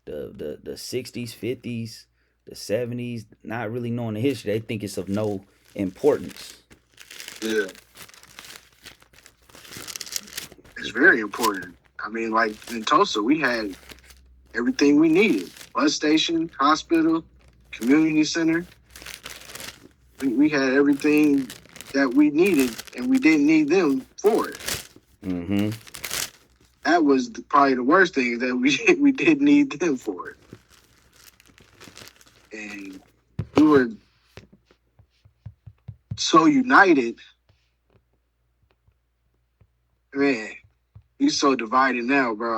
the 60s, 50s, the 70s. Not really knowing the history, they think it's of no importance. Yeah. It's very important. I mean, like in Tulsa, we had everything we needed: bus station, hospital, community center. We had everything that we needed, and we didn't need them for it. Mm-hmm. That was probably the worst thing, that we didn't need them for it. And we were so united. Man, we so divided now, bro.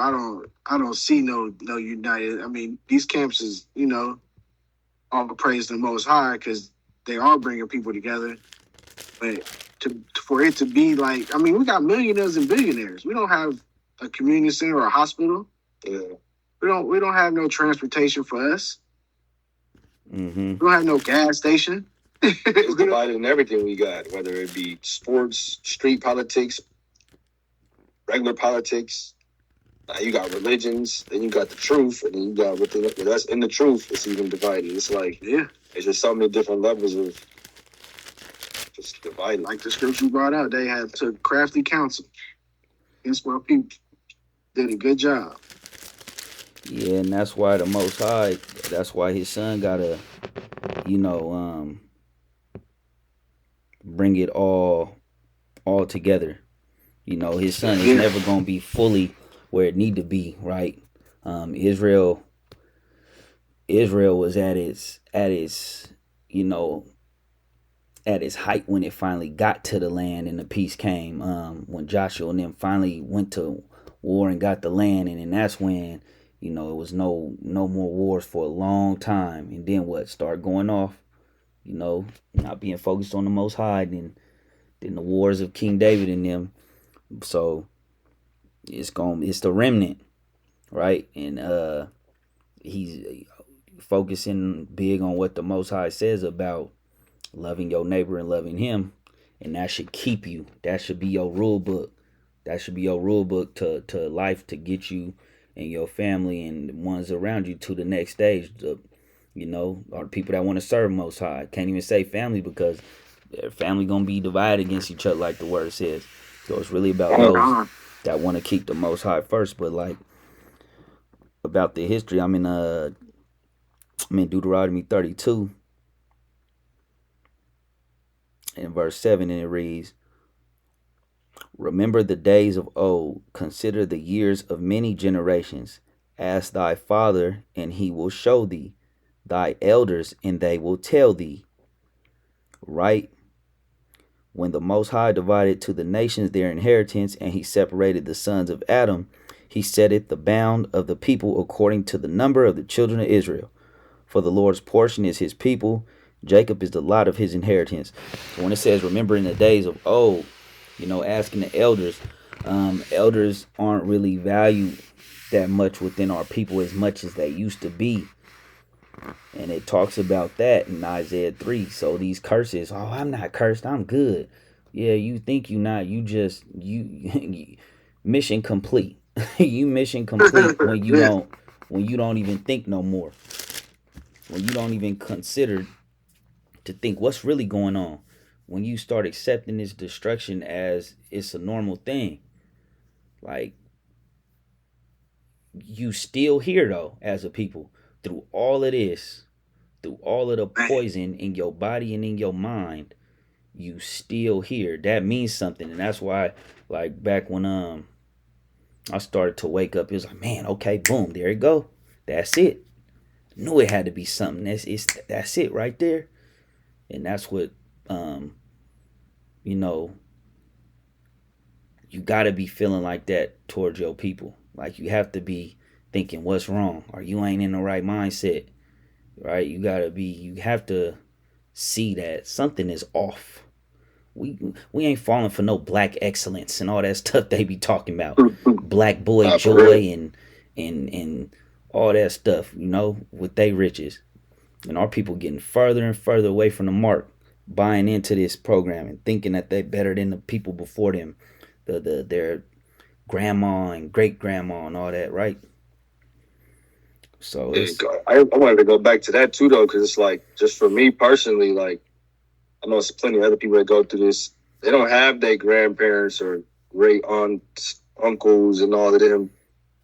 I don't see no united. I mean, these campuses, all praise the Most High, because they are bringing people together. But for it to be like, I mean, we got millionaires and billionaires. We don't have a community center or a hospital. Yeah. We don't have no transportation for us. Mm-hmm. We don't have no gas station. It's divided in everything we got, whether it be sports, street politics, regular politics. Now you got religions, then you got the truth, and then you got with us in the truth. It's even divided. It's like, Yeah, it's just so many different levels of just divided. like the scripture brought out, they had took crafty counsel against my people. Did a good job. Yeah, and that's why the Most High, that's why his son gotta, bring it all together. His son is never gonna be fully where it need to be, right? Israel was at its at its height when it finally got to the land and the peace came. When Joshua and them finally went to war and got the land, and then that's when it was no more wars for a long time. And then what start going off? Not being focused on the Most High, then the wars of King David and them. So it's the remnant, right? And he's focusing big on what the Most High says about loving your neighbor and loving him, and that should keep you. That should be your rule book. That should be your rule book to life, to get you and your family and the ones around you to the next stage. Or people that want to serve Most High. Can't even say family, because their family gonna be divided against each other, like the word says. So it's really about those that want to keep the Most High first. But like about the history, I'm in Deuteronomy 32 in verse 7, and it reads, "Remember the days of old, consider the years of many generations. Ask thy father, and he will show thee, thy elders, and they will tell thee." Right? When the Most High divided to the nations their inheritance, and he separated the sons of Adam, he setteth the bound of the people according to the number of the children of Israel. For the Lord's portion is his people, Jacob is the lot of his inheritance. So when it says, remember in the days of old, asking the elders, elders aren't really valued that much within our people as much as they used to be. And it talks about that in Isaiah 3. So these curses, I'm not cursed, I'm good. Yeah, you think you not, you just, you mission complete. You mission complete when you don't even think no more. When you don't even consider to think what's really going on. When you start accepting this destruction as it's a normal thing. Like, you still here though, as a people, through all of this, through all of the poison in your body and in your mind, you still here. That means something. And that's why, like, back when I started to wake up, it was like, man, okay, boom, there you go. That's it. Knew it had to be something. That's it right there. And that's what you gotta be feeling like that towards your people. Like, you have to be thinking what's wrong, or you ain't in the right mindset, right? You have to see that something is off. We ain't falling for no black excellence and all that stuff they be talking about. Black boy joy and all that stuff, with they riches. And our people getting further and further away from the mark. buying into this program and thinking that they're better than the people before them, their grandma and great grandma and all that, right? So Yeah, it's I wanted to go back to that too, though, because it's like, just for me personally, like, I know it's plenty of other people that go through this. They don't have their grandparents or great aunts, uncles, and all of them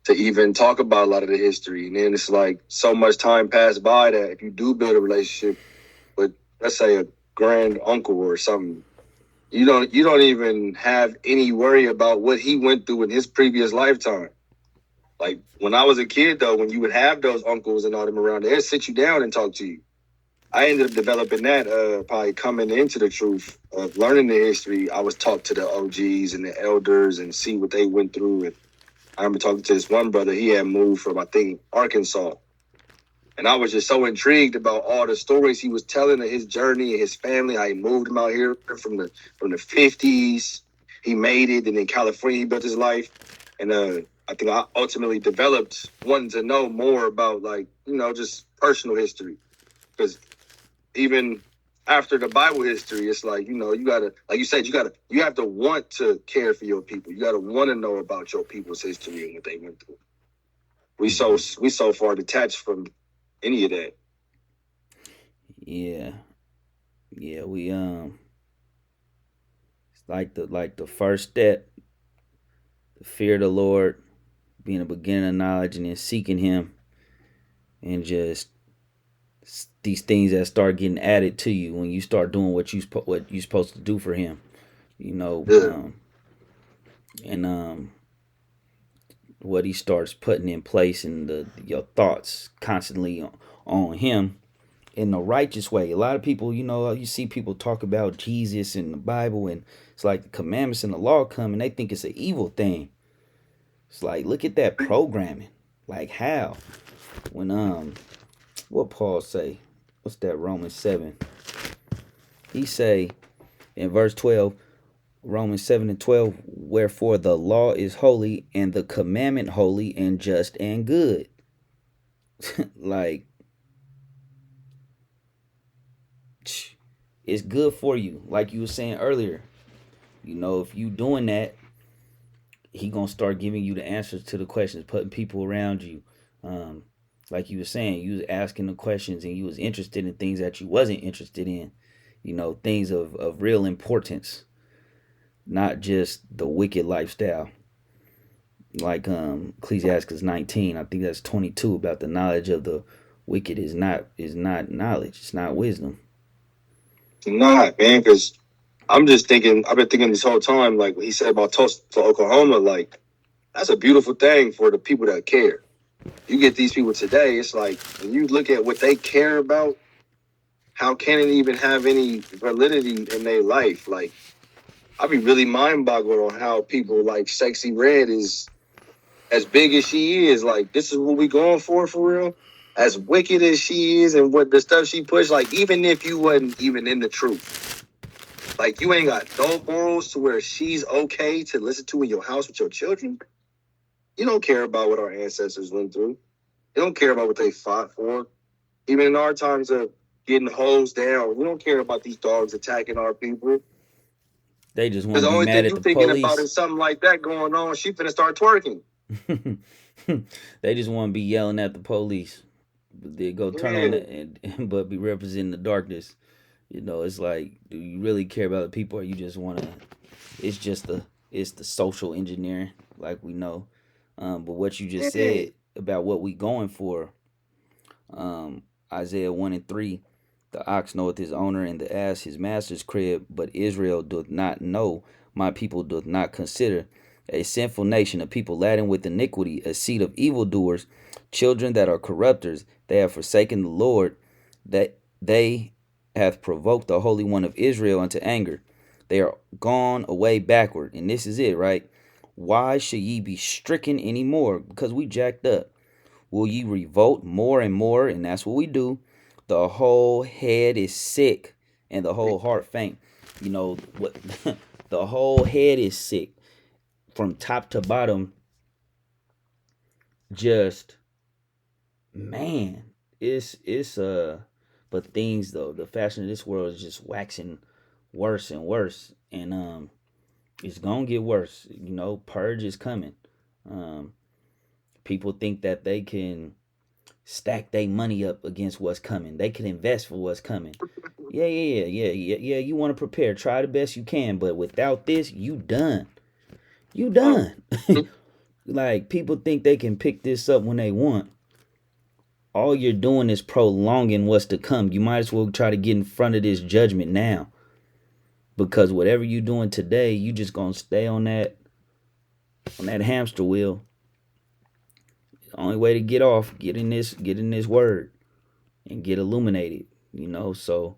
to even talk about a lot of the history. And then it's like so much time passed by that if you do build a relationship with, let's say, a grand uncle or something, you don't even have any worry about what he went through in his previous lifetime. Like when I was a kid, though, when you would have those uncles and all them around, they'd sit you down and talk to you. I ended up developing that probably coming into the truth of learning the history. I was taught to the OGs and the elders and see what they went through. And I remember talking to this one brother. He had moved from, I think, Arkansas, and I was just so intrigued about all the stories he was telling of his journey and his family. How he moved him out here from the 50s. He made it, and in California he built his life. And I think I ultimately developed wanting to know more about, like, just personal history, because even after the Bible history, it's like, you gotta, like you said, you have to want to care for your people. You gotta want to know about your people's history and what they went through. We so far detached from any of that. yeah, yeah. We it's like the first step, the fear of the Lord, being a beginner of knowledge, and then seeking Him, and just these things that start getting added to you when you start doing what you supposed to do for Him. You know, Yeah. and what He starts putting in place in your thoughts constantly on Him in the righteous way. A lot of people, you see people talk about Jesus and the Bible, and it's like the commandments and the law come, and they think it's an evil thing. It's like, look at that programming. Like how? When what Paul say? What's that? Romans 7. He say in verse 12, Romans 7 and 12, wherefore the law is holy and the commandment holy and just and good. Like, it's good for you. Like you were saying earlier, if you doing that, he gonna start giving you the answers to the questions, putting people around you. Um, like you were saying, you was asking the questions and you was interested in things that you wasn't interested in. Things of real importance, not just the wicked lifestyle. Like Ecclesiastes 19, I think that's 22, about the knowledge of the wicked is not knowledge, it's not wisdom. Not, man, because I'm just thinking, I've been thinking this whole time, like what he said about Tulsa, Oklahoma, like that's a beautiful thing for the people that care. You get these people today, it's like when you look at what they care about, how can it even have any validity in their life? Like, I'd be really mind boggled on how people like Sexy Red is as big as she is. Like, this is what we going for real. As wicked as she is and what the stuff she pushed, like, even if you wasn't even in the truth, like, you ain't got no morals to where she's okay to listen to in your house with your children. You don't care about what our ancestors went through. You don't care about what they fought for. Even in our times of getting hosed down, we don't care about these dogs attacking our people. They just want Because to the be only mad thing at you the thinking about police. is something like that going on. She finna start twerking. They just want to be yelling at the police. But they go turn on Yeah. it and but be representing the darkness. It's like, do you really care about the people, or you just want to? It's just the social engineering, like we know. But what you just Yeah. said about what we going for, um, Isaiah 1 and 3, the ox knoweth his owner, and the ass his master's crib, but Israel doth not know, my people doth not consider. A sinful nation, a people laden with iniquity, a seed of evildoers, children that are corrupters, they have forsaken the Lord, that they hath provoked the Holy One of Israel unto anger. They are gone away backward. And this is it, right? Why should ye be stricken any more? Because we jacked up. Will ye revolt more and more? And that's what we do. The whole head is sick and the whole heart faint. What? The whole head is sick from top to bottom. Just, man, it's But things though, the fashion of this world is just waxing worse and worse, and it's gonna get worse. You know, purge is coming. Um, People think that they can stack their money up against what's coming. They can invest for what's coming. Yeah. You want to prepare. Try the best you can, but without this, you done. You done. Like people think they can pick this up when they want. All you're doing is prolonging what's to come. You might as well try to get in front of this judgment now. Because whatever you're doing today, you just gonna stay on that hamster wheel. The only way to get off, get in this word and get illuminated, you know. So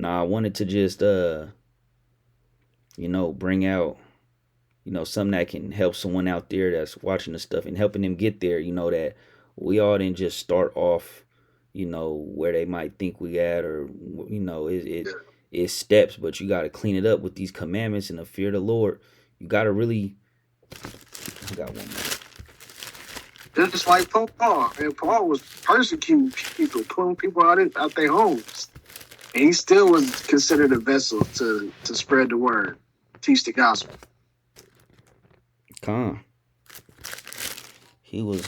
I wanted to just bring out, something that can help someone out there that's watching the stuff and helping them get there, that we all didn't just start off, where they might think we at, or it's steps, but you got to clean it up with these commandments and the fear of the Lord. You got to really. I got one more. Just like Paul, and Paul was persecuting people, pulling people out their homes, and he still was considered a vessel to spread the word, teach the gospel. He was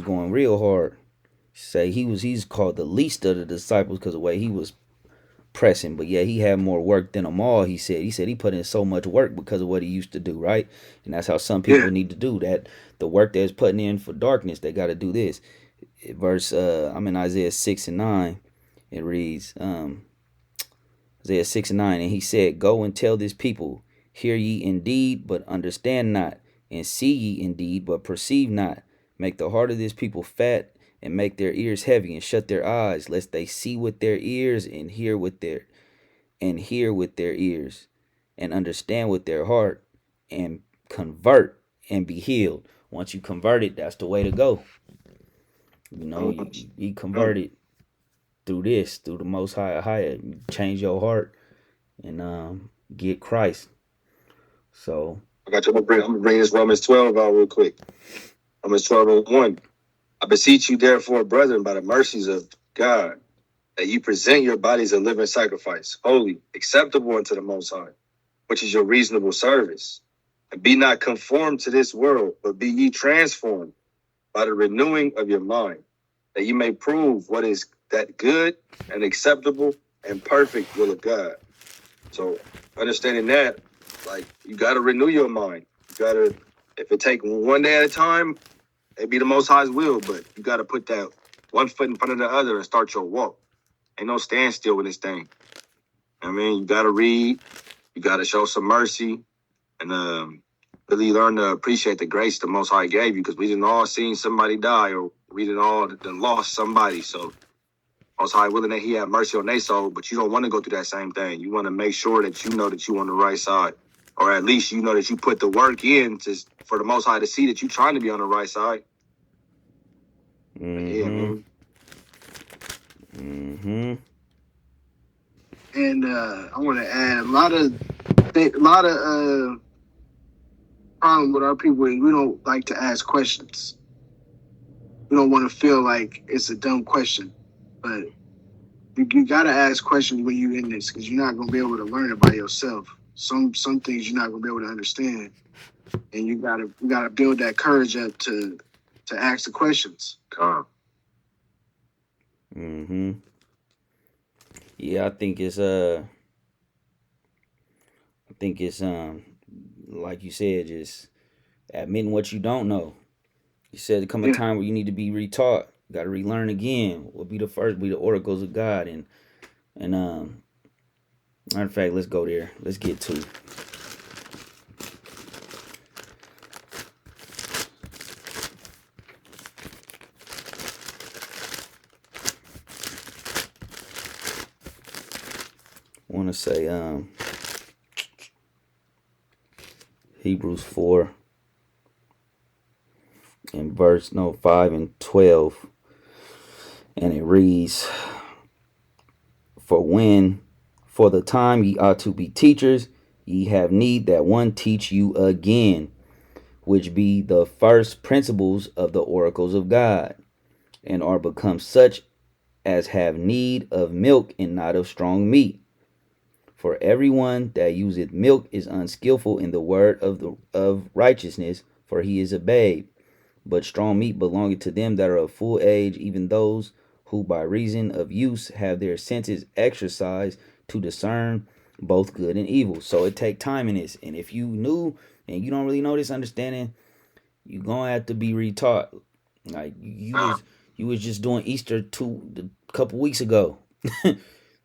going real hard. Say he's called the least of the disciples because of the way he was pressing, but yeah, he had more work than them all. He said he put in so much work because of what he used to do, right? And that's how some people need to do that. The work they're putting in for darkness, they got to do this. Verse I'm in Isaiah 6:9. It reads Isaiah 6:9, and he said, "Go and tell this people, hear ye indeed, but understand not, and see ye indeed, but perceive not. Make the heart of this people fat, and make their ears heavy, and shut their eyes, lest they see with their ears, and hear with their ears, and understand with their heart, and convert and be healed." Once you convert it, that's the way to go. You convert it through the Most Higher. Change your heart and get Christ. So I got you. I'm gonna bring this Romans 12 out real quick. Romans 12:1. I beseech you, therefore, brethren, by the mercies of God, that you present your bodies a living sacrifice, holy, acceptable unto the Most High, which is your reasonable service. And be not conformed to this world, but be ye transformed by the renewing of your mind, that you may prove what is that good and acceptable and perfect will of God. So understanding that, like, you got to renew your mind. You got to, if it take one day at a time, it be the Most High's will, but you got to put that one foot in front of the other and start your walk. Ain't no standstill with this thing. I mean, you got to read, you got to show some mercy, and really learn to appreciate the grace the Most High gave you, because we didn't all seen somebody die, or we didn't all lost somebody. So Most High willing that he had mercy on their soul, but you don't want to go through that same thing. You want to make sure that you know that you on the right side, or at least you know that you put the work in for the Most High to see that you trying to be on the right side. Mm-hmm. Yeah, man. Mm-hmm. And I want to add a lot of problem with our people is we don't like to ask questions. We don't want to feel like it's a dumb question, but you got to ask questions when you're in this, because you're not going to be able to learn it by yourself. Some things you're not going to be able to understand, and you got to build that courage up to ask the questions. Mm-hmm. Yeah, I think it's like you said, just admitting what you don't know. You said there come a time where you need to be retaught. You got to relearn again. Will be the first, be the oracles of God, and matter of fact, let's go there. Let's get to it. I want to say Hebrews 4 in verse 5 and 12, and it reads, for the time ye ought to be teachers, ye have need that one teach you again, which be the first principles of the oracles of God, and are become such as have need of milk and not of strong meat. For everyone that useth milk is unskillful in the word of righteousness, for he is a babe. But strong meat belongeth to them that are of full age, even those who by reason of use have their senses exercised to discern both good and evil. So it take time in this. And if you knew and you don't really know this understanding, you gonna have to be retaught. Like you was just doing Easter a couple weeks ago.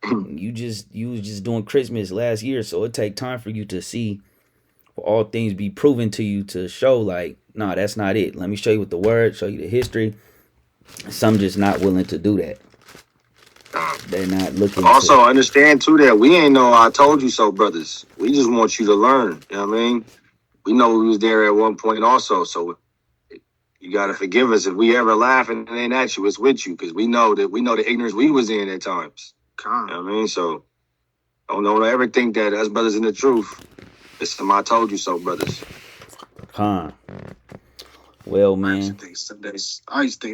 You was just doing Christmas last year, so it take time for you to see, for all things be proven to you, to show like, nah, that's not it. Let me show you with the word, show you the history. Some just not willing to do that. They're not looking Also, to. understand too that we ain't no I told you so, brothers. We just want you to learn. You know what I mean? We know we was there at one point also, so you gotta forgive us if we ever laugh and it ain't at you, it's with you, because we know the ignorance we was in at times. You know what I mean? So don't ever think that us brothers in the truth. It's some I told you so, brothers. Huh. Well, I used man. to think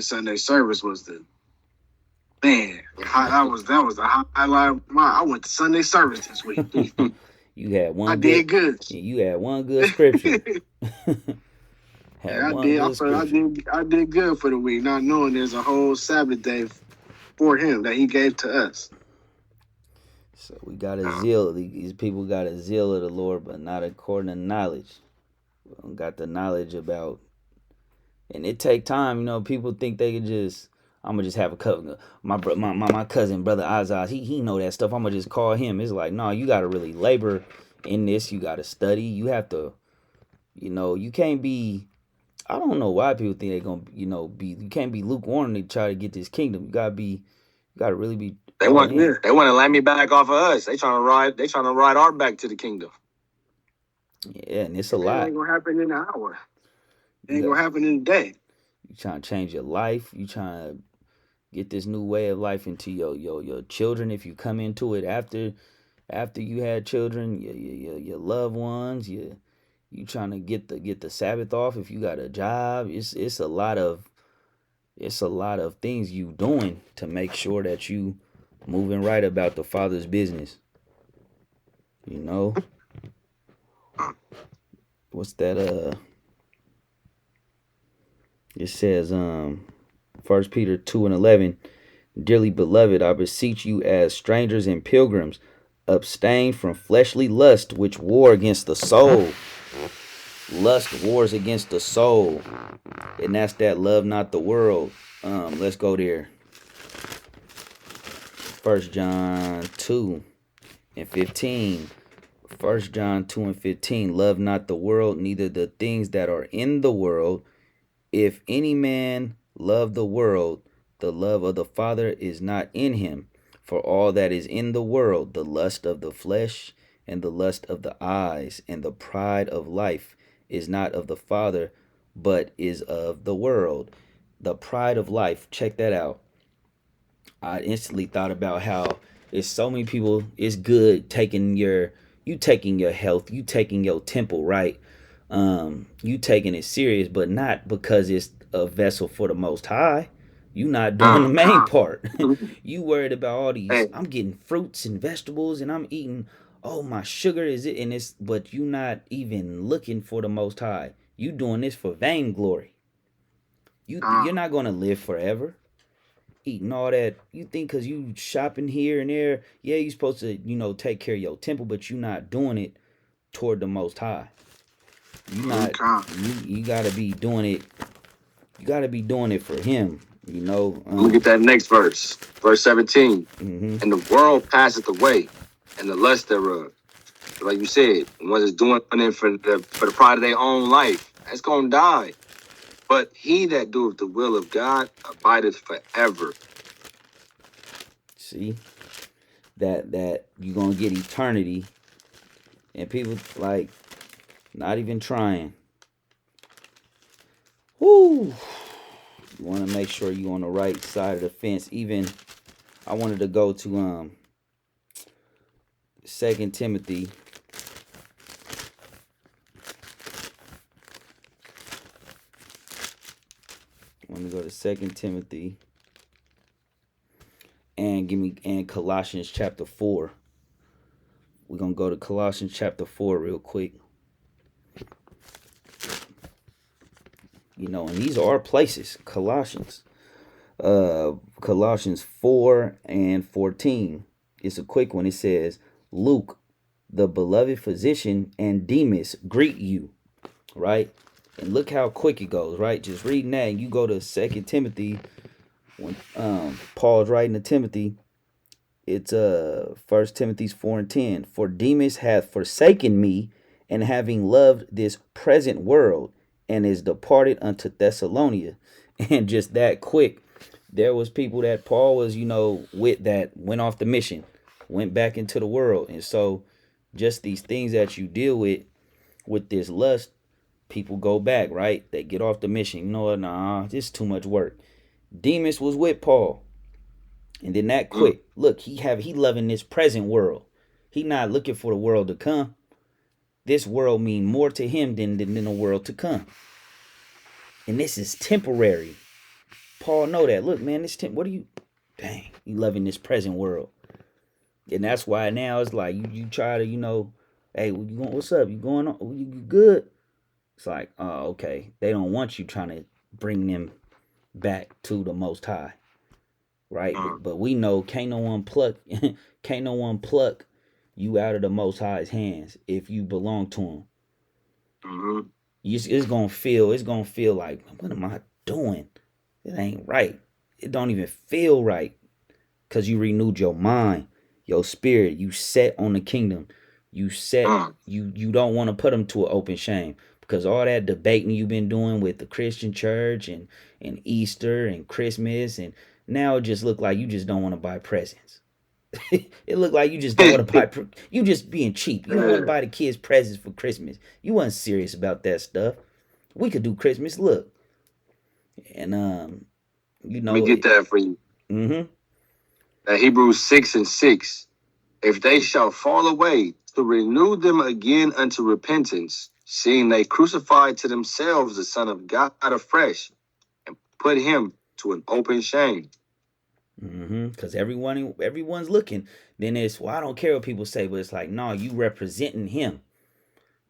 Sunday service was the man. That was the highlight of my. I went to Sunday service this week. You had one I good. did good. You had one good scripture. Had Yeah, I one did. I good felt scripture. I did good for the week, not knowing there's a whole Sabbath day for him that he gave to us. So we got a zeal. These people got a zeal of the Lord, but not according to knowledge. We don't got the knowledge about, and it take time. You know, people think they can just. I'm gonna just have a cousin. My cousin brother Azaz. He know that stuff. I'm gonna just call him. It's like, no, you gotta really labor in this. You gotta study. You have to. You know, you can't be. I don't know why people think they're gonna, be. You can't be lukewarm to try to get this kingdom. You gotta be. You gotta really be They all want in. they want to land me back off of us. They trying to ride our back to the kingdom. Yeah, and it's a It lot. ain't gonna happen in an hour. It You ain't got. gonna happen in a day. You trying to change your life. You trying to get this new way of life into your children. If you come into it after you had children, your loved ones, you trying to get the Sabbath off. If you got a job, it's a lot of things you doing to make sure that you moving right about the Father's business. You know, what's that? It says 1 Peter 2:11. Dearly beloved, I beseech you as strangers and pilgrims, abstain from fleshly lust which war against the soul. Lust wars against the soul. And that's that love not the world. Let's go there. 1 John 2:15. 1 John 2:15. Love not the world, neither the things that are in the world. If any man love the world, the love of the Father is not in him. For all that is in the world, the lust of the flesh, and the lust of the eyes, and the pride of life, is not of the Father, but is of the world. The pride of life, check that out. I instantly thought about how it's so many people. It's good taking your health, you taking your temple, right? You taking it serious, but not because it's a vessel for the Most High. You not doing the main part. You worried about all these. Hey, I'm getting fruits and vegetables, and I'm eating. Oh, my sugar is it, and it's. But you not even looking for the Most High. You doing this for vainglory. You're not gonna live forever eating all that. You think because you shopping here and there, yeah, you supposed to take care of your temple, but you not doing it toward the Most High. You not you gotta be doing it. You gotta be doing it for Him. look at that next verse, verse 17. Mm-hmm. And the world passeth away, and the lust thereof. Like you said, one is doing it for the pride of their own life. That's gonna die. But he that doeth the will of God abideth forever. See that you gonna get eternity, and people like not even trying. Whoo! You want to make sure you on the right side of the fence. Even I wanted to go to 2 Timothy. I want to go to 2 Timothy and Colossians chapter 4. We're gonna go to Colossians chapter 4 real quick. And these are places. Colossians 4 and 14. It's a quick one. It says, Luke, the beloved physician, and Demas greet you. Right? And look how quick it goes, right? Just reading that, and you go to 2 Timothy, when Paul's writing to Timothy. It's 1 Timothy 4 and 10. For Demas hath forsaken me, and having loved this present world, and is departed unto Thessalonica. And just that quick, there was people that Paul was, with, that went off the mission, went back into the world. And so just these things that you deal with this lust, people go back, right? They get off the mission. You know what? Nah, this is too much work. Demas was with Paul. And then that quick, look, he loving this present world. He not looking for the world to come. This world mean more to him than the world to come. And this is temporary. Paul know that. Look, man, what are you? Dang, you loving this present world. And that's why now it's like you try to, hey, what's up? You going on? You good? It's like, oh, okay. They don't want you trying to bring them back to the Most High, right? But we know can't no one pluck you out of the Most High's hands if you belong to Him. Mm-hmm. It's gonna feel like, what am I doing? It ain't right. It don't even feel right, cause you renewed your mind, your spirit. You set on the kingdom. You don't want to put them to an open shame. Because all that debating you've been doing with the Christian church and Easter and Christmas, and now it just look like you just don't want to buy presents. It look like you just don't want to buy. You just being cheap. You don't want to buy the kids presents for Christmas. You wasn't serious about that stuff. We could do Christmas. Look, and let me get that for you. Mm-hmm. Hebrews 6 and 6. If they shall fall away, to renew them again unto repentance, seeing they crucified to themselves the Son of God afresh, and put him to an open shame. Because everyone's looking. Then it's, well, I don't care what people say, but it's like, no, you representing him.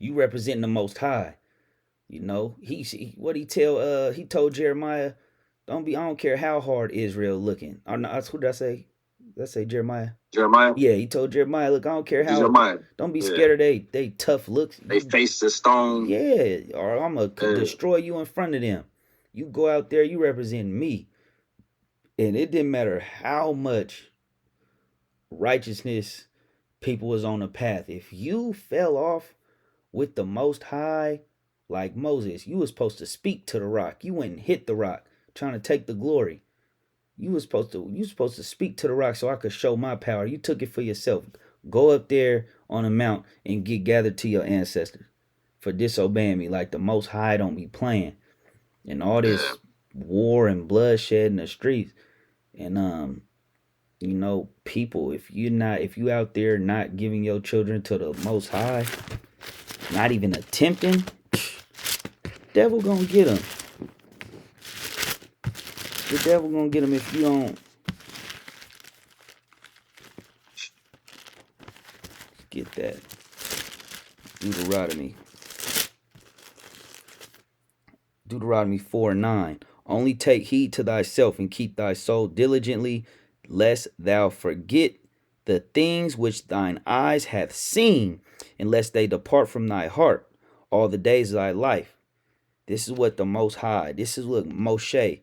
You representing the Most High. He told Jeremiah, I don't care how hard Israel looking. Or not, who did I say? Did I say Jeremiah? Jeremiah? Yeah, he told Jeremiah, look, I don't care how. Jeremiah. Don't be scared of they tough looks. They face the stone. Yeah, or I'm going to destroy you in front of them. You go out there, you represent me. And it didn't matter how much righteousness people was on the path. If you fell off with the Most High, like Moses, you was supposed to speak to the rock. You went and hit the rock, trying to take the glory. You was supposed to speak to the rock so I could show my power. You took it for yourself. Go up there on a mount and get gathered to your ancestors for disobeying me. Like the Most High don't be playing. And all this war and bloodshed in the streets. And people, if you out there not giving your children to the Most High, not even attempting, devil gonna get them. The devil gonna get them if you don't. Get that. Deuteronomy 4:9. Only take heed to thyself and keep thy soul diligently, lest thou forget the things which thine eyes hath seen, and lest they depart from thy heart all the days of thy life. This is what the Most High, this is what Moshe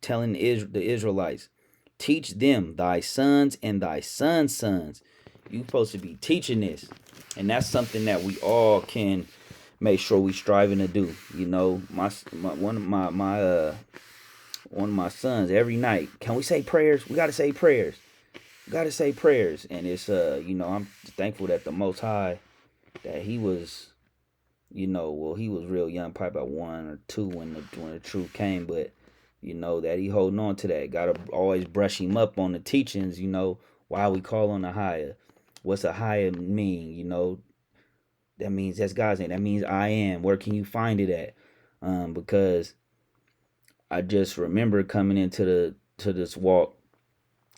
telling the Israelites. Teach them, thy sons and thy sons' sons. You're supposed to be teaching this. And that's something that we all can make sure we striving to do. One of my sons every night, can we say prayers? We got to say prayers. And it's I'm thankful that the Most High, that he was he was real young, probably about 1 or 2 when the truth came, but that he holding on to that. Gotta always brush him up on the teachings, why we call on the higher. What's a higher mean? That means that's God's name. That means I am. Where can you find it at? Because I just remember coming into this walk,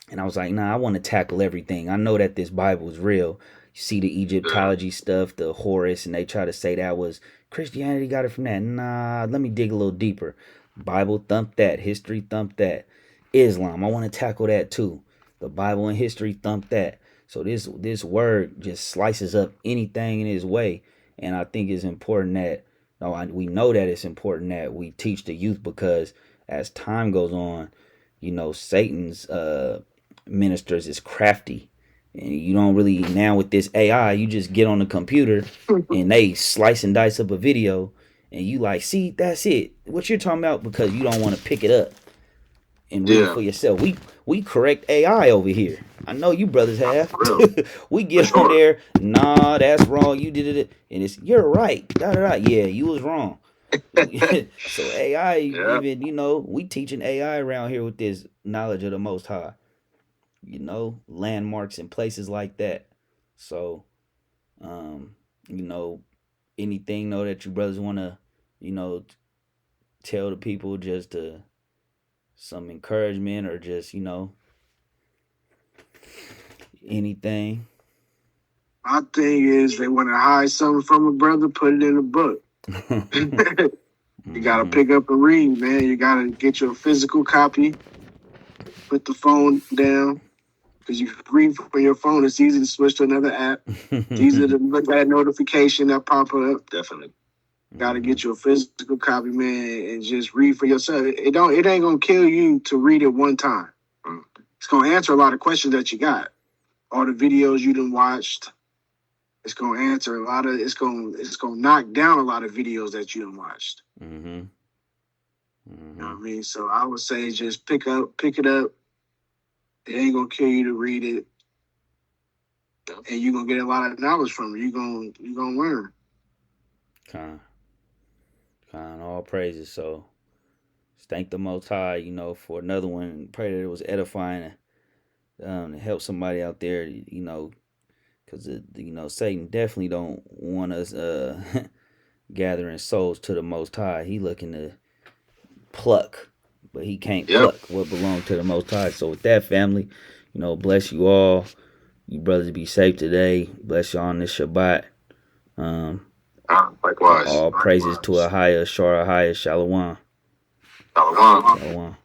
And I was like, nah, I want to tackle everything. I know that this Bible is real. You see the Yeah. Egyptology stuff, the Horus, and they try to say that was Christianity got it from that. Nah, let me dig a little deeper. Bible thump that. History thump that. Islam, I want to tackle that too. The Bible and history thump that. So this word just slices up anything in its way. And I think it's important that we know that it's important that we teach the youth, because as time goes on, Satan's ministers is crafty, and you don't really, now with this AI, you just get on the computer and they slice and dice up a video, and you like, see, that's it, what you're talking about, because you don't want to pick it up and read it Yeah. for yourself. We correct AI over here. I know you brothers have. For real. We For get on sure. there, nah, that's wrong, you did it, and it's, you're right, da da da, yeah, you was wrong. So AI, Yeah. even, we teaching AI around here with this knowledge of the Most High, landmarks and places like that. So, um, you know, anything though that you brothers want to, tell the people, just to some encouragement, or just, anything. My thing is, they want to hide something from a brother, put it in a book. You got to Mhm. pick up and read, man. You got to get your physical copy, put the phone down, because you read from your phone. It's easy to switch to another app. It's easy to look at that notification that pop up. Definitely. Got to get your physical copy, man, and just read for yourself. It ain't gonna kill you to read it one time. It's gonna answer a lot of questions that you got. All the videos you done watched. It's gonna answer a lot of. It's gonna knock down a lot of videos that you done watched. Mhm. You know what I Mhm. mean? So I would say just pick it up. It ain't gonna kill you to read it, and you're gonna get a lot of knowledge from it. You gonna learn. Con, all praises. So, thank the Most High, for another one. Pray that it was edifying, to help somebody out there, because Satan definitely don't want us gathering souls to the Most High. He looking to pluck, but he can't Yep. pluck what belongs to the Most High. So with that, family, bless you all. You brothers be safe today. Bless you on this Shabbat. Um, Likewise. all praises to a higher, Shara higher, Shalom. Shalom. Shalom.